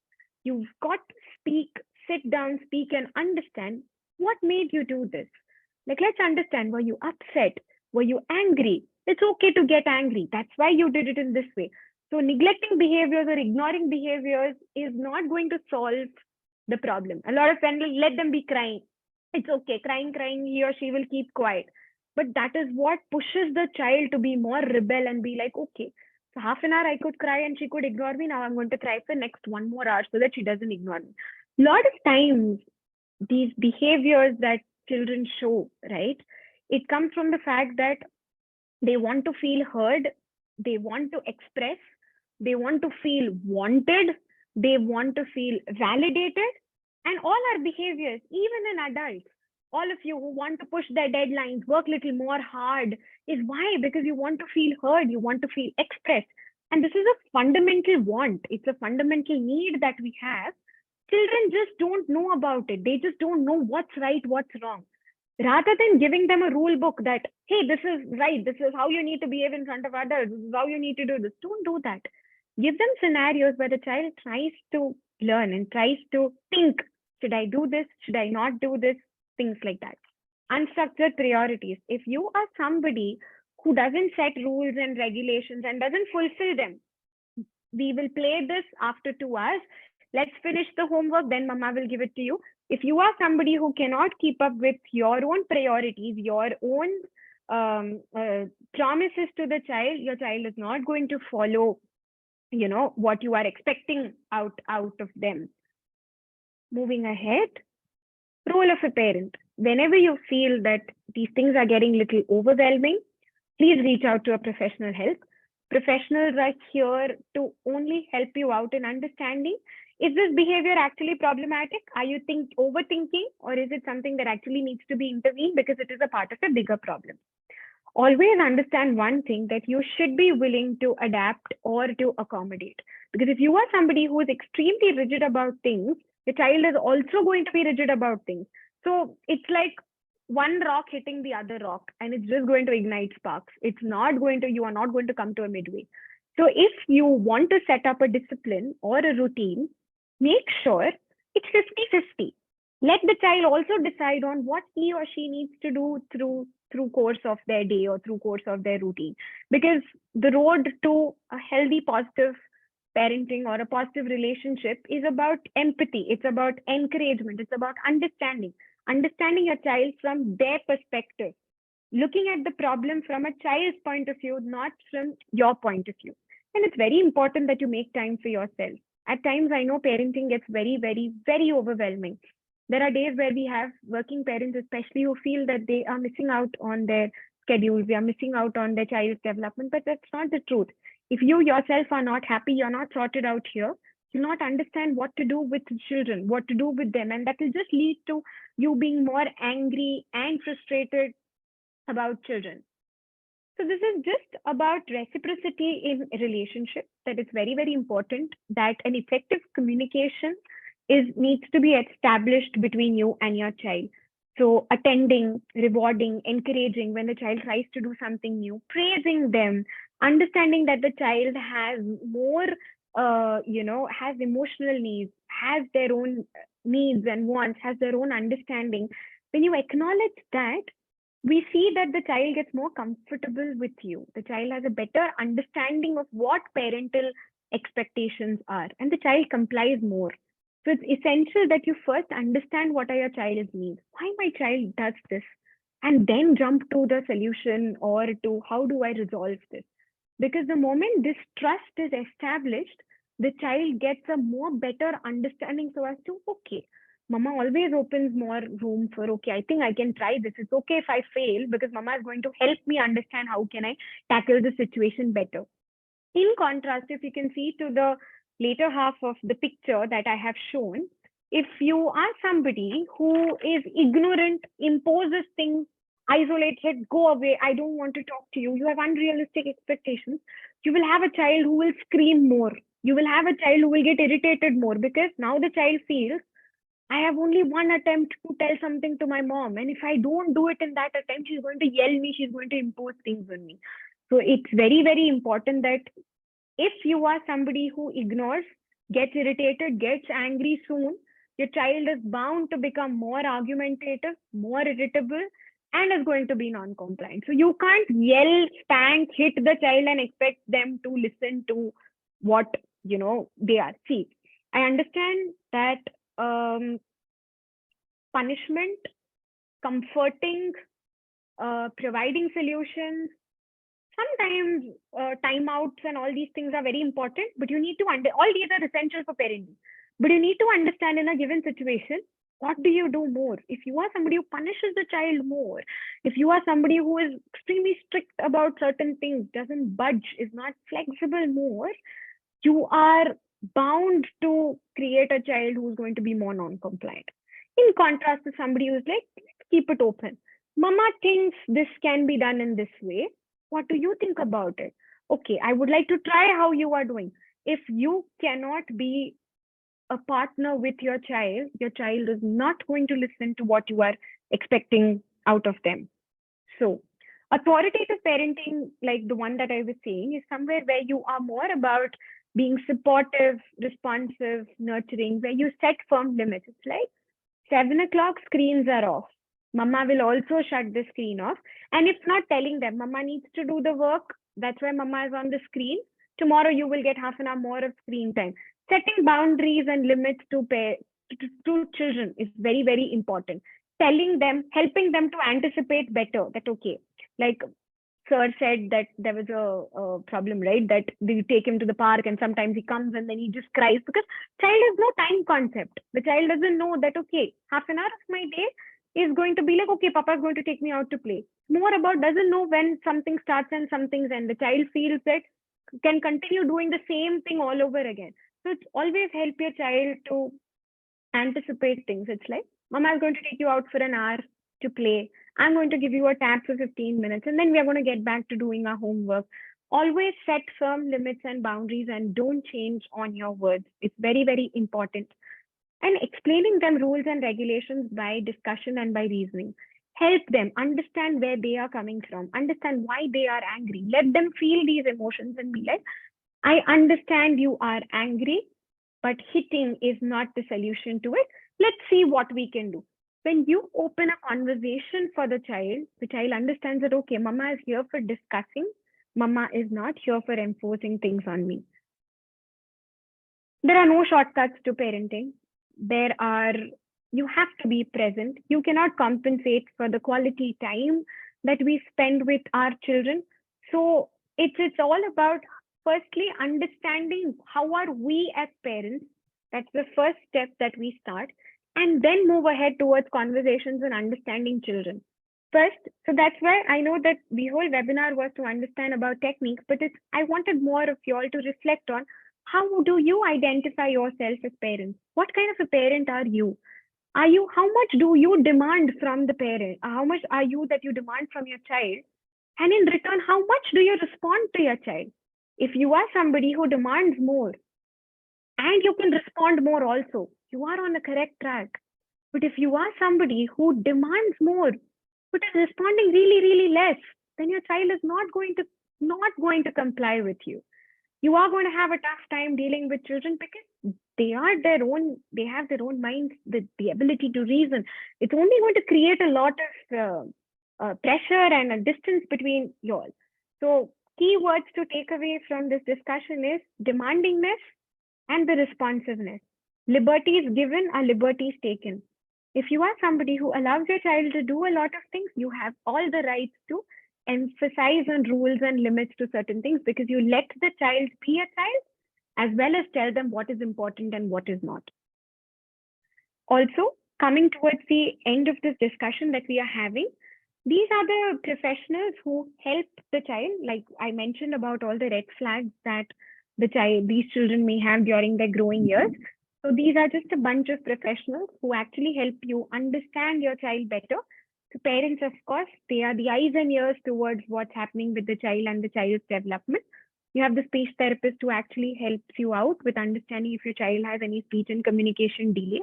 You've got to sit down, speak, and understand what made you do this. Like, let's understand, were you upset? Were you angry? It's okay to get angry. That's why you did it in this way. So neglecting behaviors or ignoring behaviors is not going to solve the problem. A lot of parents, let them be crying. It's okay, crying, he or she will keep quiet. But that is what pushes the child to be more rebel and be like, okay, so half an hour I could cry and she could ignore me. Now I'm going to cry for the next 1 more hour so that she doesn't ignore me. A lot of times, these behaviors that children show, right, it comes from the fact that they want to feel heard, they want to express, they want to feel wanted, they want to feel validated. And all our behaviors, even in adults, all of you who want to push their deadlines, work a little more hard, is why? Because you want to feel heard, you want to feel expressed. And this is a fundamental want. It's a fundamental need that we have. Children just don't know about it. They just don't know what's right, what's wrong. Rather than giving them a rule book that, hey, this is right, this is how you need to behave in front of others, this is how you need to do this. Don't do that. Give them scenarios where the child tries to learn and tries to think, should I do this? Should I not do this? Things like that. Unstructured priorities. If you are somebody who doesn't set rules and regulations and doesn't fulfill them, we will play this after 2 hours. Let's finish the homework, then mama will give it to you. If you are somebody who cannot keep up with your own priorities, your own promises to the child, your child is not going to follow, what you are expecting out of them. Moving ahead, role of a parent. Whenever you feel that these things are getting a little overwhelming, please reach out to a professional help. Professionals are here to only help you out in understanding, is this behavior actually problematic? Are you overthinking, or is it something that actually needs to be intervened because it is a part of a bigger problem? Always understand one thing, that you should be willing to adapt or to accommodate. Because if you are somebody who is extremely rigid about things, the child is also going to be rigid about things. So it's like one rock hitting the other rock, and it's just going to ignite sparks. You are not going to come to a midway. So if you want to set up a discipline or a routine, make sure it's 50-50. Let the child also decide on what he or she needs to do through through course of their day or through course of their routine. Because the road to a healthy, positive parenting or a positive relationship is about empathy. It's about encouragement. It's about understanding your child from their perspective, looking at the problem from a child's point of view, not from your point of view. And it's very important that you make time for yourself. At times, I know parenting gets very, very, very overwhelming. There are days where we have working parents, especially, who feel that they are missing out on their schedules, they are missing out on their child's development, but that's not the truth. If you yourself are not happy, you're not sorted out here, you'll not understand what to do with children, what to do with them, and that will just lead to you being more angry and frustrated about children. So this is just about reciprocity in relationships, that it's very, very important that an effective communication needs to be established between you and your child. So attending, rewarding, encouraging when the child tries to do something new, praising them, understanding that the child has more, has emotional needs, has their own needs and wants, has their own understanding. When you acknowledge that, we see that the child gets more comfortable with you. The child has a better understanding of what parental expectations are, and the child complies more. So it's essential that you first understand what are your child's needs. Why my child does this? And then jump to the solution or to how do I resolve this? Because the moment this trust is established, the child gets a more better understanding so as to, okay, mama always opens more room for, okay, I think I can try this. It's okay if I fail because mama is going to help me understand how can I tackle the situation better. In contrast, if you can see to the later half of the picture that I have shown, if you are somebody who is ignorant, imposes things, isolated, go away, I don't want to talk to you, you have unrealistic expectations, you will have a child who will scream more. You will have a child who will get irritated more because now the child feels, I have only one attempt to tell something to my mom. And if I don't do it in that attempt, she's going to yell me, she's going to impose things on me. So it's very, very important that if you are somebody who ignores, gets irritated, gets angry soon, your child is bound to become more argumentative, more irritable, and is going to be non-compliant. So you can't yell, spank, hit the child and expect them to listen to what they are. See, I understand that punishment, comforting, providing solutions, sometimes timeouts and all these things are very important, but you need to all these are essential for parenting. But you need to understand in a given situation, what do you do more? If you are somebody who punishes the child more, if you are somebody who is extremely strict about certain things, doesn't budge, is not flexible more, you are bound to create a child who's going to be more non-compliant. In contrast to somebody who's like, keep it open. Mama thinks this can be done in this way. What do you think about it? Okay, I would like to try how you are doing. If you cannot be a partner with your child is not going to listen to what you are expecting out of them. So authoritative parenting, like the one that I was saying, is somewhere where you are more about being supportive, responsive, nurturing, where you set firm limits. It's like 7 o'clock, screens are off. Mama will also shut the screen off. And it's not telling them, Mama needs to do the work. That's why Mama is on the screen. Tomorrow you will get half an hour more of screen time. Setting boundaries and limits to children is very, very important. Telling them, helping them to anticipate better that, okay, like Sir said that there was a problem, right? That we take him to the park and sometimes he comes and then he just cries because child has no time concept. The child doesn't know that, okay, half an hour of my day is going to be like, okay, Papa is going to take me out to play. More about doesn't know when something starts and something's end. The child feels that can continue doing the same thing all over again. So it's always help your child to anticipate things. It's like, Mama is going to take you out for an hour to play. I'm going to give you a tab for 15 minutes and then we are going to get back to doing our homework. Always set firm limits and boundaries and don't change on your words. It's very, very important. And explaining them rules and regulations by discussion and by reasoning. Help them understand where they are coming from, understand why they are angry. Let them feel these emotions and be like, I understand you are angry, but hitting is not the solution to it. Let's see what we can do. when you open a conversation for the child understands that, okay, mama is here for discussing, mama is not here for enforcing things on me. There are no shortcuts to parenting. You have to be present. You cannot compensate for the quality time that we spend with our children. So it's all about firstly understanding how are we as parents. That's the first step that we start, and then move ahead towards conversations and understanding children. First, so that's why I know that the whole webinar was to understand about techniques, but I wanted more of you all to reflect on how do you identify yourself as parents? What kind of a parent are you? How much do you demand from the parent? How much are you that you demand from your child? And in return, how much do you respond to your child? If you are somebody who demands more and you can respond more also, you are on the correct track. But if you are somebody who demands more, but is responding really, really less, then your child is not going to comply with you. You are going to have a tough time dealing with children because they have their own minds, the ability to reason. It's only going to create a lot of pressure and a distance between you all. So key words to take away from this discussion is demandingness and the responsiveness. Liberties given are liberties taken. If you are somebody who allows your child to do a lot of things, you have all the rights to emphasize on rules and limits to certain things, because you let the child be a child as well as tell them what is important and what is not. Also, coming towards the end of this discussion that we are having, these are the professionals who help the child. Like I mentioned about all the red flags that these children may have during their growing years. So these are just a bunch of professionals who actually help you understand your child better. So parents, of course, they are the eyes and ears towards what's happening with the child and the child's development. You have the speech therapist who actually helps you out with understanding if your child has any speech and communication delay.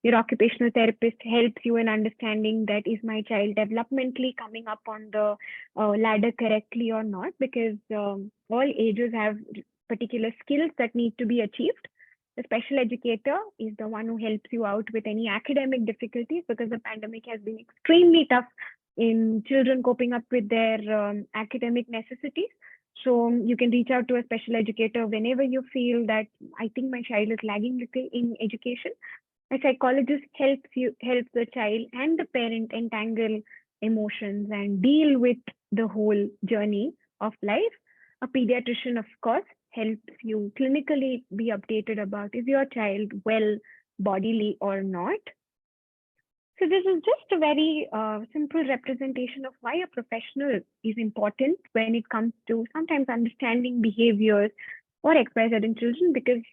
Your occupational therapist helps you in understanding that is my child developmentally coming up on the ladder correctly or not, because all ages have particular skills that need to be achieved. The special educator is the one who helps you out with any academic difficulties, because the pandemic has been extremely tough in children coping up with their academic necessities. So you can reach out to a special educator whenever you feel that I think my child is lagging little in education. A psychologist helps the child and the parent entangle emotions and deal with the whole journey of life. A pediatrician, of course, helps you clinically be updated about is your child well bodily or not. So this is just a very simple representation of why a professional is important when it comes to sometimes understanding behaviors or XYZ in children, because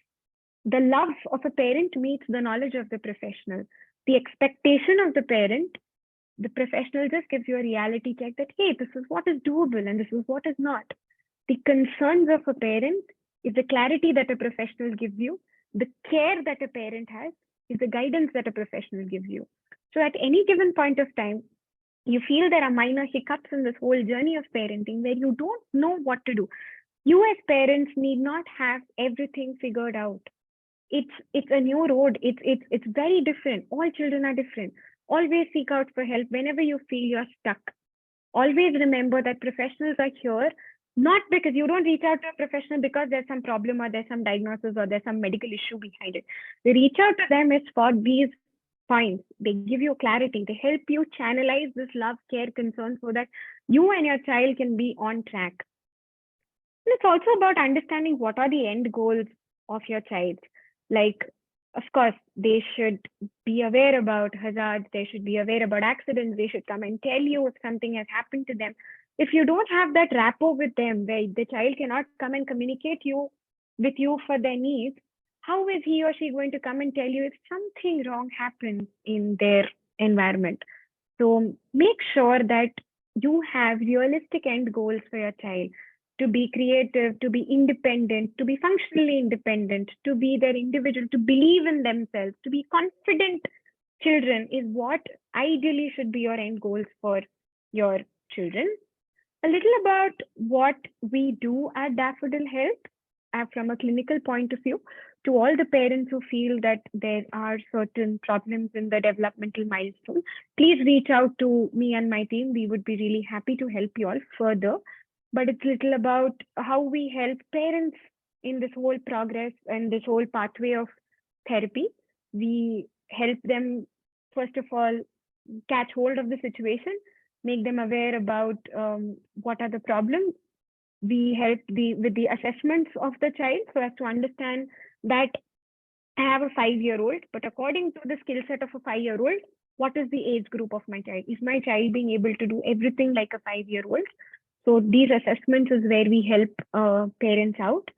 the love of a parent meets the knowledge of the professional. The expectation of the parent, the professional just gives you a reality check that, hey, this is what is doable and this is what is not. The concerns of a parent is the clarity that a professional gives you. The care that a parent has is the guidance that a professional gives you. So at any given point of time, you feel there are minor hiccups in this whole journey of parenting where you don't know what to do. You as parents need not have everything figured out. It's a new road. It's very different. All children are different. Always seek out for help whenever you feel you're stuck. Always remember that professionals are here, not because you don't reach out to a professional because there's some problem or there's some diagnosis or there's some medical issue behind it. They reach out to them is for these points. They give you clarity. They help you channelize this love, care, concern so that you and your child can be on track. And it's also about understanding what are the end goals of your child. Like, of course, they should be aware about hazards. They should be aware about accidents. They should come and tell you if something has happened to them. If you don't have that rapport with them, where the child cannot come and communicate with you for their needs, how is he or she going to come and tell you if something wrong happens in their environment? So make sure that you have realistic end goals for your child. To be creative, to be independent, to be functionally independent, to be their individual, to believe in themselves, to be confident children is what ideally should be your end goals for your children. A little about what we do at Daffodil Health. from a clinical point of view, to all the parents who feel that there are certain problems in the developmental milestone, please reach out to me and my team. We would be really happy to help you all further. But it's little about how we help parents in this whole progress and this whole pathway of therapy. We help them, first of all, catch hold of the situation, make them aware about what are the problems. We help with the assessments of the child so as to understand that I have a 5-year-old, but according to the skill set of a 5-year-old, what is the age group of my child? Is my child being able to do everything like a 5-year-old? So these assessments is where we help parents out.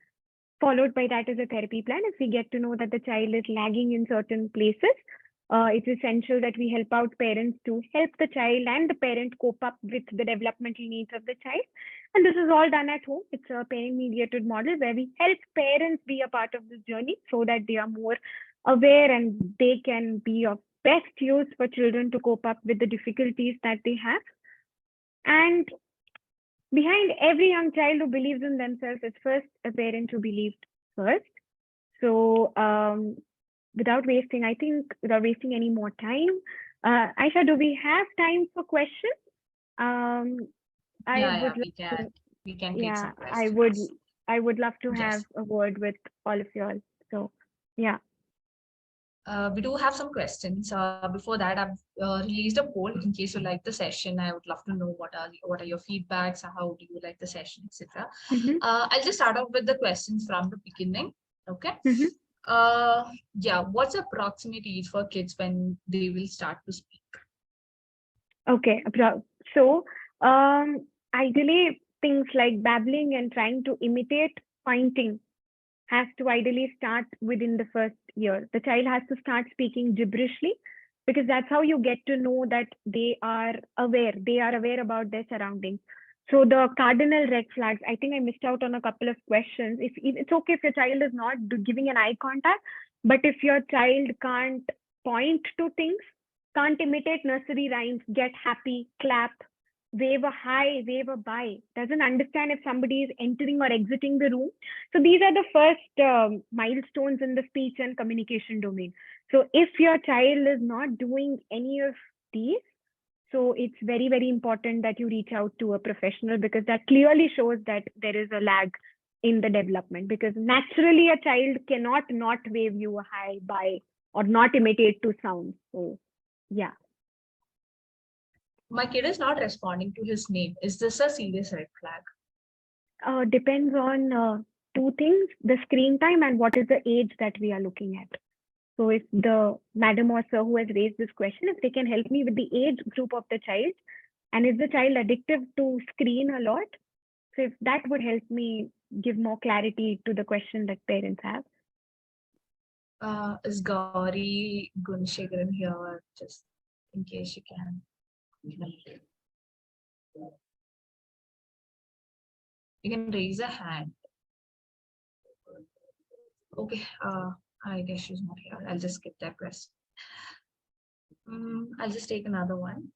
Followed by that is a therapy plan. If we get to know that the child is lagging in certain places, it's essential that we help out parents to help the child and the parent cope up with the developmental needs of the child. And this is all done at home. It's a parent-mediated model where we help parents be a part of this journey so that they are more aware and they can be of best use for children to cope up with the difficulties that they have. And behind every young child who believes in themselves is first a parent who believed first. So without wasting any more time, Aisha, do we have time for questions? We can take some questions. I would love to Yes. have a word with all of you all. So yeah. We do have some questions. Before that, I've released a poll in case you like the session. I would love to know what are your feedbacks, how do you like the session, etc. I'll just start off with the questions from the beginning. Okay. Yeah, what's the approximate age for kids when they will start to speak? Okay. So ideally, things like babbling and trying to imitate pointing has to ideally start within the first year. The child has to start speaking gibberishly because that's how you get to know that they are aware. They are aware about their surroundings. So the cardinal red flags, I think I missed out on a couple of questions. If it's okay if your child is not giving an eye contact, but if your child can't point to things, can't imitate nursery rhymes, get happy, clap, wave a hi, wave a bye, doesn't understand if somebody is entering or exiting the room. So these are the first milestones in the speech and communication domain. So if your child is not doing any of these, so it's very, very important that you reach out to a professional because that clearly shows that there is a lag in the development, because naturally a child cannot not wave you a hi, bye, or not imitate to sound. So yeah. My kid is not responding to his name. Is this a serious red flag? Depends on two things, the screen time and what is the age that we are looking at. So if the madam or sir who has raised this question, if they can help me with the age group of the child, and is the child addictive to screen a lot? So if that would help me give more clarity to the question that parents have. Is Gauri Gunshekaran here, just in case you can? You can raise a hand. Okay, I guess she's not here. I'll just skip that question. I'll just take another one.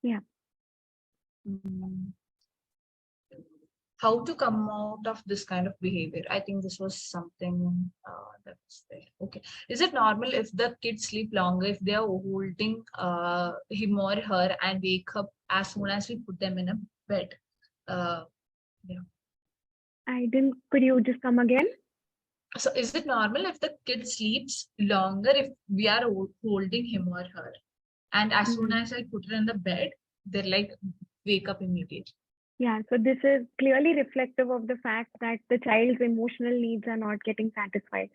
Yeah. How to come out of this kind of behavior? I think this was something that's there. Okay. Is it normal if the kids sleep longer, if they are holding him or her and wake up as soon as we put them in a bed? Yeah. Could you just come again? So is it normal if the kid sleeps longer if we are holding him or her? And as soon as I put her in the bed, they're like, wake up immediately. Yeah, so this is clearly reflective of the fact that the child's emotional needs are not getting satisfied.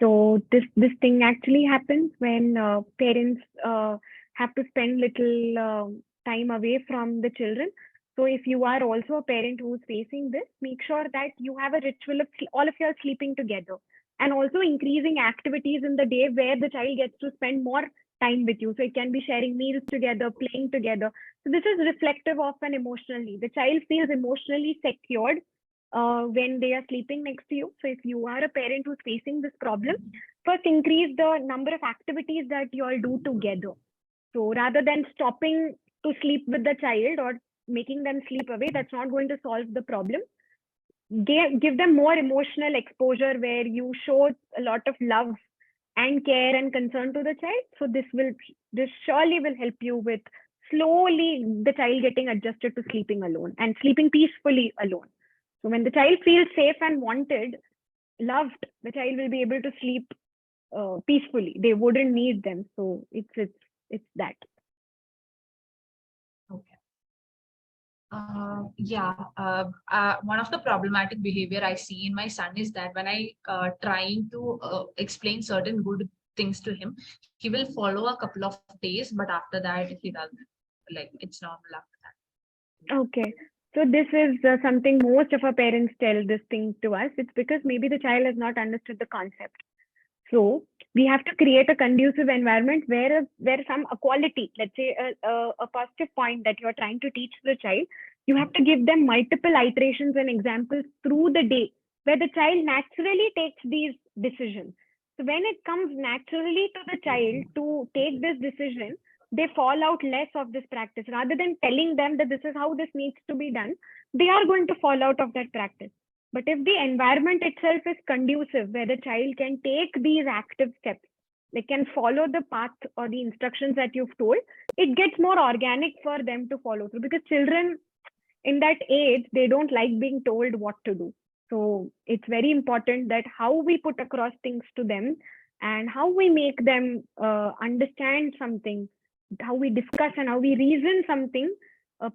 So this thing actually happens when parents have to spend little time away from the children. So if you are also a parent who's facing this, make sure that you have a ritual of all of you are sleeping together, and also increasing activities in the day where the child gets to spend more time with you. So it can be sharing meals together, playing together. So this is reflective of an emotional need. The child feels emotionally secured when they are sleeping next to you. So if you are a parent who's facing this problem, first increase the number of activities that you all do together. So rather than stopping to sleep with the child or making them sleep away, that's not going to solve the problem. give them more emotional exposure where you show a lot of love and care and concern to the child. So this surely will help you with slowly the child getting adjusted to sleeping alone and sleeping peacefully alone. So when the child feels safe and wanted, loved, the child will be able to sleep peacefully. They wouldn't need them. So it's that. Okay. One of the problematic behavior I see in my son is that when I trying to explain certain good things to him, he will follow a couple of days, but after that he doesn't. Like, it's normal after that. Okay. So this is something most of our parents tell this thing to us. It's because maybe the child has not understood the concept. So we have to create a conducive environment where some equality, let's say a positive point that you're trying to teach the child, you have to give them multiple iterations and examples through the day where the child naturally takes these decisions. So when it comes naturally to the child to take this decision, they fall out less of this practice. Rather than telling them that this is how this needs to be done, they are going to fall out of that practice. But if the environment itself is conducive, where the child can take these active steps, they can follow the path or the instructions that you've told, it gets more organic for them to follow through, because children in that age, they don't like being told what to do. So it's very important that how we put across things to them and how we make them understand something, how we discuss and how we reason something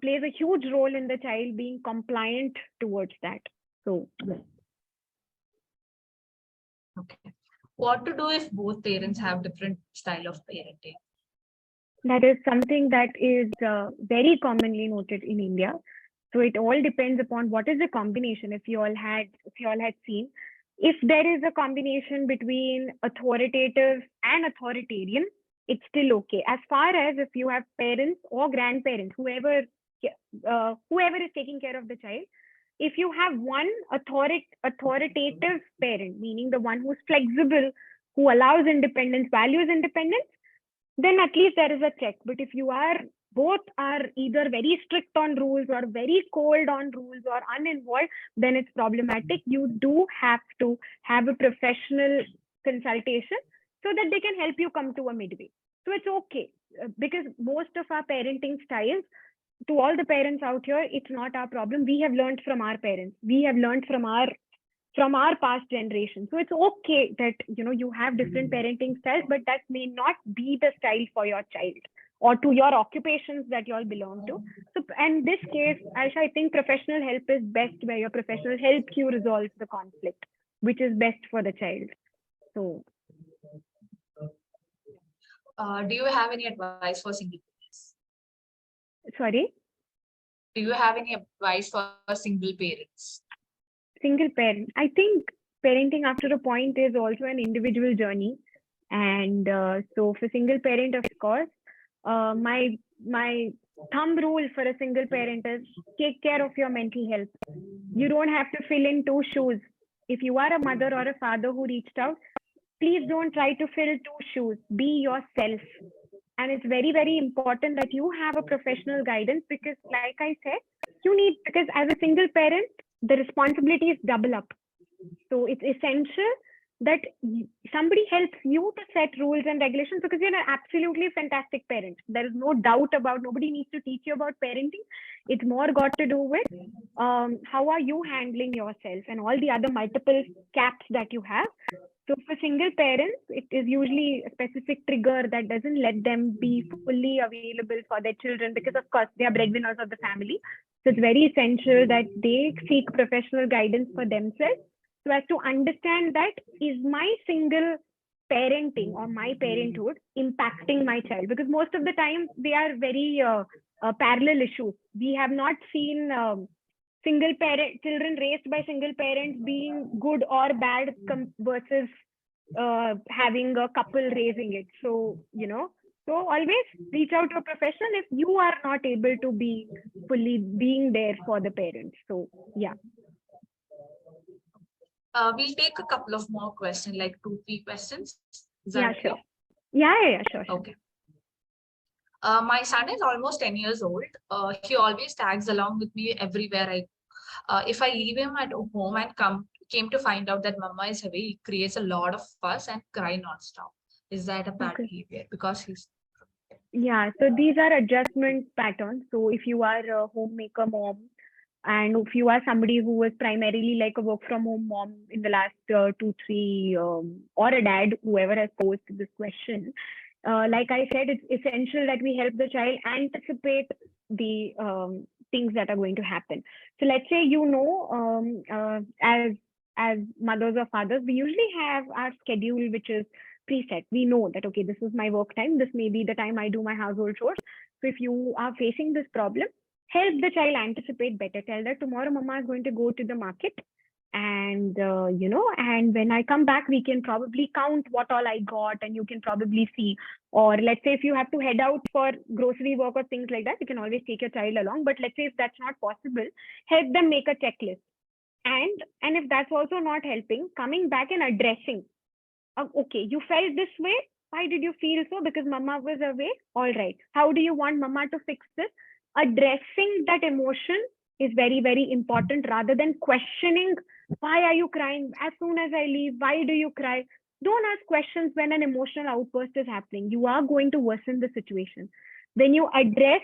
plays a huge role in the child being compliant towards that. So, okay. What to do if both parents have different style of parenting? That is something that is very commonly noted in India. So it all depends upon what is the combination. If you all had seen, if there is a combination between authoritative and authoritarian, it's still okay. As far as if you have parents or grandparents, whoever is taking care of the child, if you have one authoritative parent, meaning the one who's flexible, who allows independence, values independence, then at least there is a check. But if you are both are either very strict on rules or very cold on rules or uninvolved, then it's problematic. You do have to have a professional consultation so that they can help you come to a midway. So it's okay, because most of our parenting styles, to all the parents out here, it's not our problem. We have learned from our parents. We have learned from our past generation. So it's okay that you have different parenting styles, but that may not be the style for your child or to your occupations that you all belong to. So in this case, Aisha, I think professional help is best, where your professional helps you resolve the conflict, which is best for the child. So do you have any advice for single parents? Sorry? Do you have any advice for single parents? Single parent, I think parenting after a point is also an individual journey. And so for single parent, of course, my thumb rule for a single parent is take care of your mental health. You don't have to fill in two shoes. If you are a mother or a father who reached out, please don't try to fill two shoes. Be yourself. And it's very, very important that you have a professional guidance, because like I said, because as a single parent, the responsibility is double up. So it's essential that somebody helps you to set rules and regulations, because you're an absolutely fantastic parent. There is no doubt about, nobody needs to teach you about parenting. It's more got to do with how are you handling yourself and all the other multiple caps that you have. So for single parents, it is usually a specific trigger that doesn't let them be fully available for their children, because of course they are breadwinners of the family. So it's very essential that they seek professional guidance for themselves, so as to understand that, is my single parenting or my parenthood impacting my child? Because most of the time they are very parallel issues. We have not seen single parent children raised by single parents being good or bad versus having a couple raising it. So so always reach out to a professional if you are not able to be fully being there for the parents. So yeah. We'll take a couple of more questions, like 2-3 questions. Yeah, sure. Yeah, sure. Okay. My son is almost 10 years old. He always tags along with me everywhere If I leave him at home and came to find out that mama is away, he creates a lot of fuss and cry nonstop. Is that a bad behavior? Because he's Yeah, so these are adjustment patterns. So if you are a homemaker mom, and if you are somebody who was primarily like a work from home mom in the last 2, 3, or a dad, whoever has posed this question, like I said, it's essential that we help the child anticipate the things that are going to happen. So let's say, as mothers or fathers, we usually have our schedule, which is preset. We know that, okay, this is my work time. This may be the time I do my household chores. So if you are facing this problem, help the child anticipate better. Tell that tomorrow mama is going to go to the market, and and when I come back, we can probably count what all I got, and you can probably see. Or let's say if you have to head out for grocery work or things like that, you can always take your child along. But let's say if that's not possible, help them make a checklist. And if that's also not helping, coming back and addressing, okay, you felt this way. Why did you feel so? Because mama was away. All right. How do you want mama to fix this? Addressing that emotion is very, very important, rather than questioning, why are you crying? As soon as I leave, why do you cry? Don't ask questions when an emotional outburst is happening. You are going to worsen the situation. When you address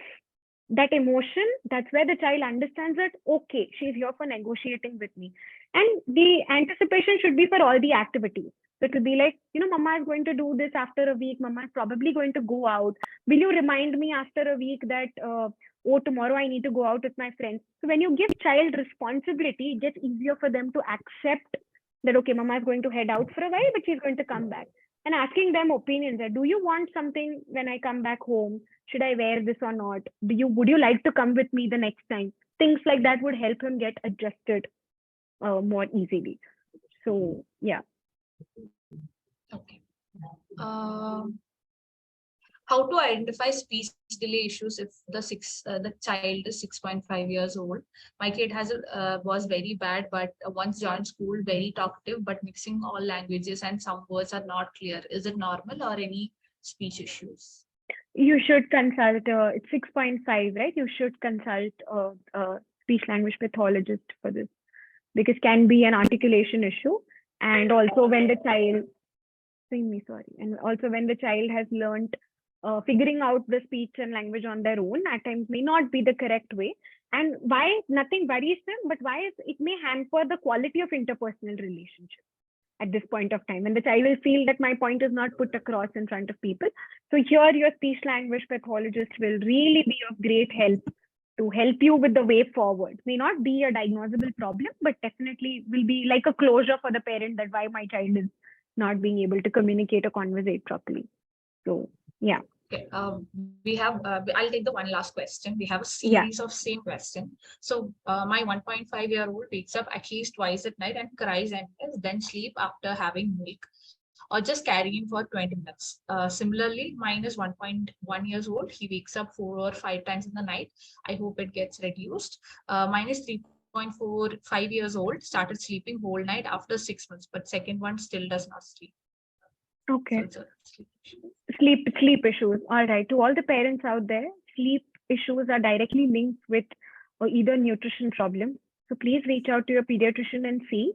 that emotion, that's where the child understands that, okay, she's here for negotiating with me. And the anticipation should be for all the activities. So it will be like, mama is going to do this after a week. Mama is probably going to go out. Will you remind me after a week that, oh, tomorrow I need to go out with my friends? So when you give child responsibility, it gets easier for them to accept that, okay, mama is going to head out for a while, but she's going to come back. And asking them opinions that, do you want something when I come back home? Should I wear this or not? Would you like to come with me the next time? Things like that would help him get adjusted more easily. So yeah. okay. How to identify speech delay issues if the child is 6.5 years old? My kid was very bad, but once joined school, very talkative, but mixing all languages and some words are not clear. Is it normal or any speech issues? You should consult. It's 6.5, right? You should consult a speech language pathologist for this, because can be an articulation issue, and also when the child, and also when the child has learned figuring out the speech and language on their own, at times may not be the correct way. And why nothing worries them, but why is it may hamper the quality of interpersonal relationships at this point of time, and the child will feel that my point is not put across in front of people. So here your speech language pathologist will really be of great help to help you with the way forward. May not be a diagnosable problem, but definitely will be like a closure for the parent that why my child is not being able to communicate or conversate properly. So yeah. Okay, we have, I'll take the one last question. We have a series of same question. So my 1.5-year-old wakes up at least twice at night and cries and then sleep after having milk, or just carrying for 20 minutes. Similarly, mine is 1.1 years old. He wakes up 4 or 5 times in the night. I hope it gets reduced. Mine is 3.45 years old, started sleeping whole night after 6 months, but second one still does not sleep. Okay. So sleep issue. Sleep issues. All right. To all the parents out there, sleep issues are directly linked with either nutrition problems. So please reach out to your pediatrician and see.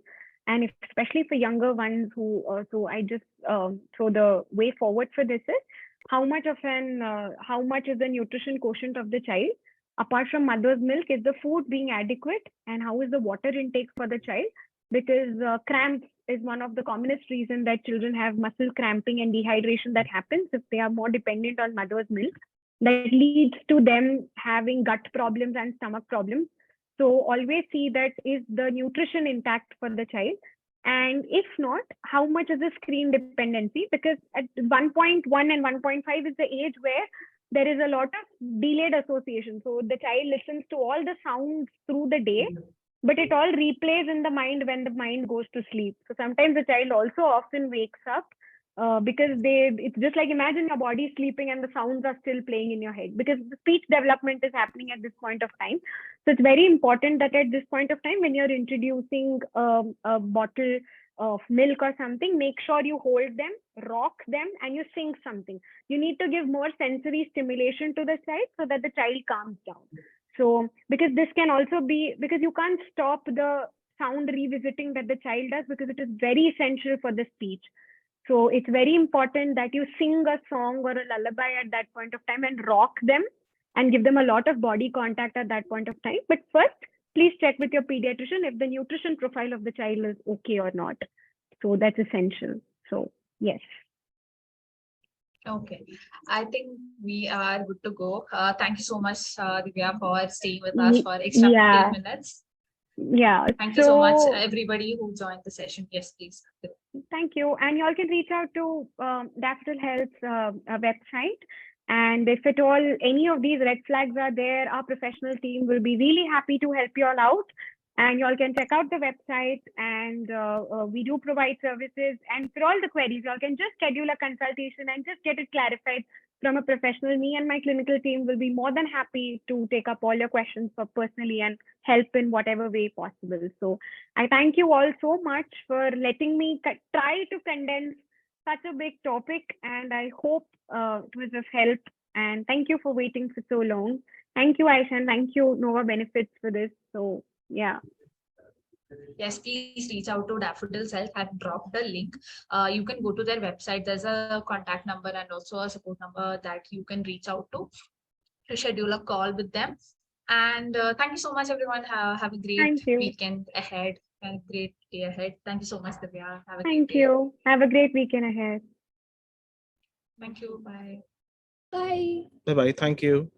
And especially for younger ones who, so the way forward for this is how much is the nutrition quotient of the child? Apart from mother's milk, is the food being adequate? And how is the water intake for the child? Because cramps is one of the commonest reasons that children have muscle cramping and dehydration that happens if they are more dependent on mother's milk. That leads to them having gut problems and stomach problems. So always see that is the nutrition intact for the child. And if not, how much is the screen dependency? Because at 1.1 and 1.5 is the age where there is a lot of delayed association. So the child listens to all the sounds through the day, but it all replays in the mind when the mind goes to sleep. So sometimes the child also often wakes up because it's just like, imagine your body sleeping and the sounds are still playing in your head, because the speech development is happening at this point of time. So it's very important that at this point of time, when you're introducing a bottle of milk or something, make sure you hold them, rock them, and you sing something. You need to give more sensory stimulation to the child so that the child calms down. So because this can also be, because you can't stop the sound revisiting that the child does, because it is very essential for the speech. So it's very important that you sing a song or a lullaby at that point of time and rock them and give them a lot of body contact at that point of time. But first, please check with your pediatrician if the nutrition profile of the child is okay or not. So that's essential. So yes. Okay, I think we are good to go. Thank you so much, Divya, for staying with us for extra 15 minutes. Yeah. Thank you so much, everybody who joined the session. Yes, please. Thank you. And you all can reach out to Daffodil Health's website. And if at all any of these red flags are there, our professional team will be really happy to help you all out. And you all can check out the website, and we do provide services. And for all the queries, you all can just schedule a consultation and just get it clarified from a professional. Me and my clinical team will be more than happy to take up all your questions personally and help in whatever way possible. So I thank you all so much for letting me try to condense such a big topic, and I hope it was of help. And thank you for waiting for so long. Thank you, Aisha, and thank you, Nova Benefits, for this. So yeah. Yes, please reach out to Daffodil's Health. I've dropped the link. You can go to their website. There's a contact number and also a support number that you can reach out to schedule a call with them. And thank you so much, everyone. Have a great weekend ahead and a great day ahead. Thank you so much, Divya. Have a great day. Have a great weekend ahead. Thank you. Bye. Bye. Bye-bye. Thank you.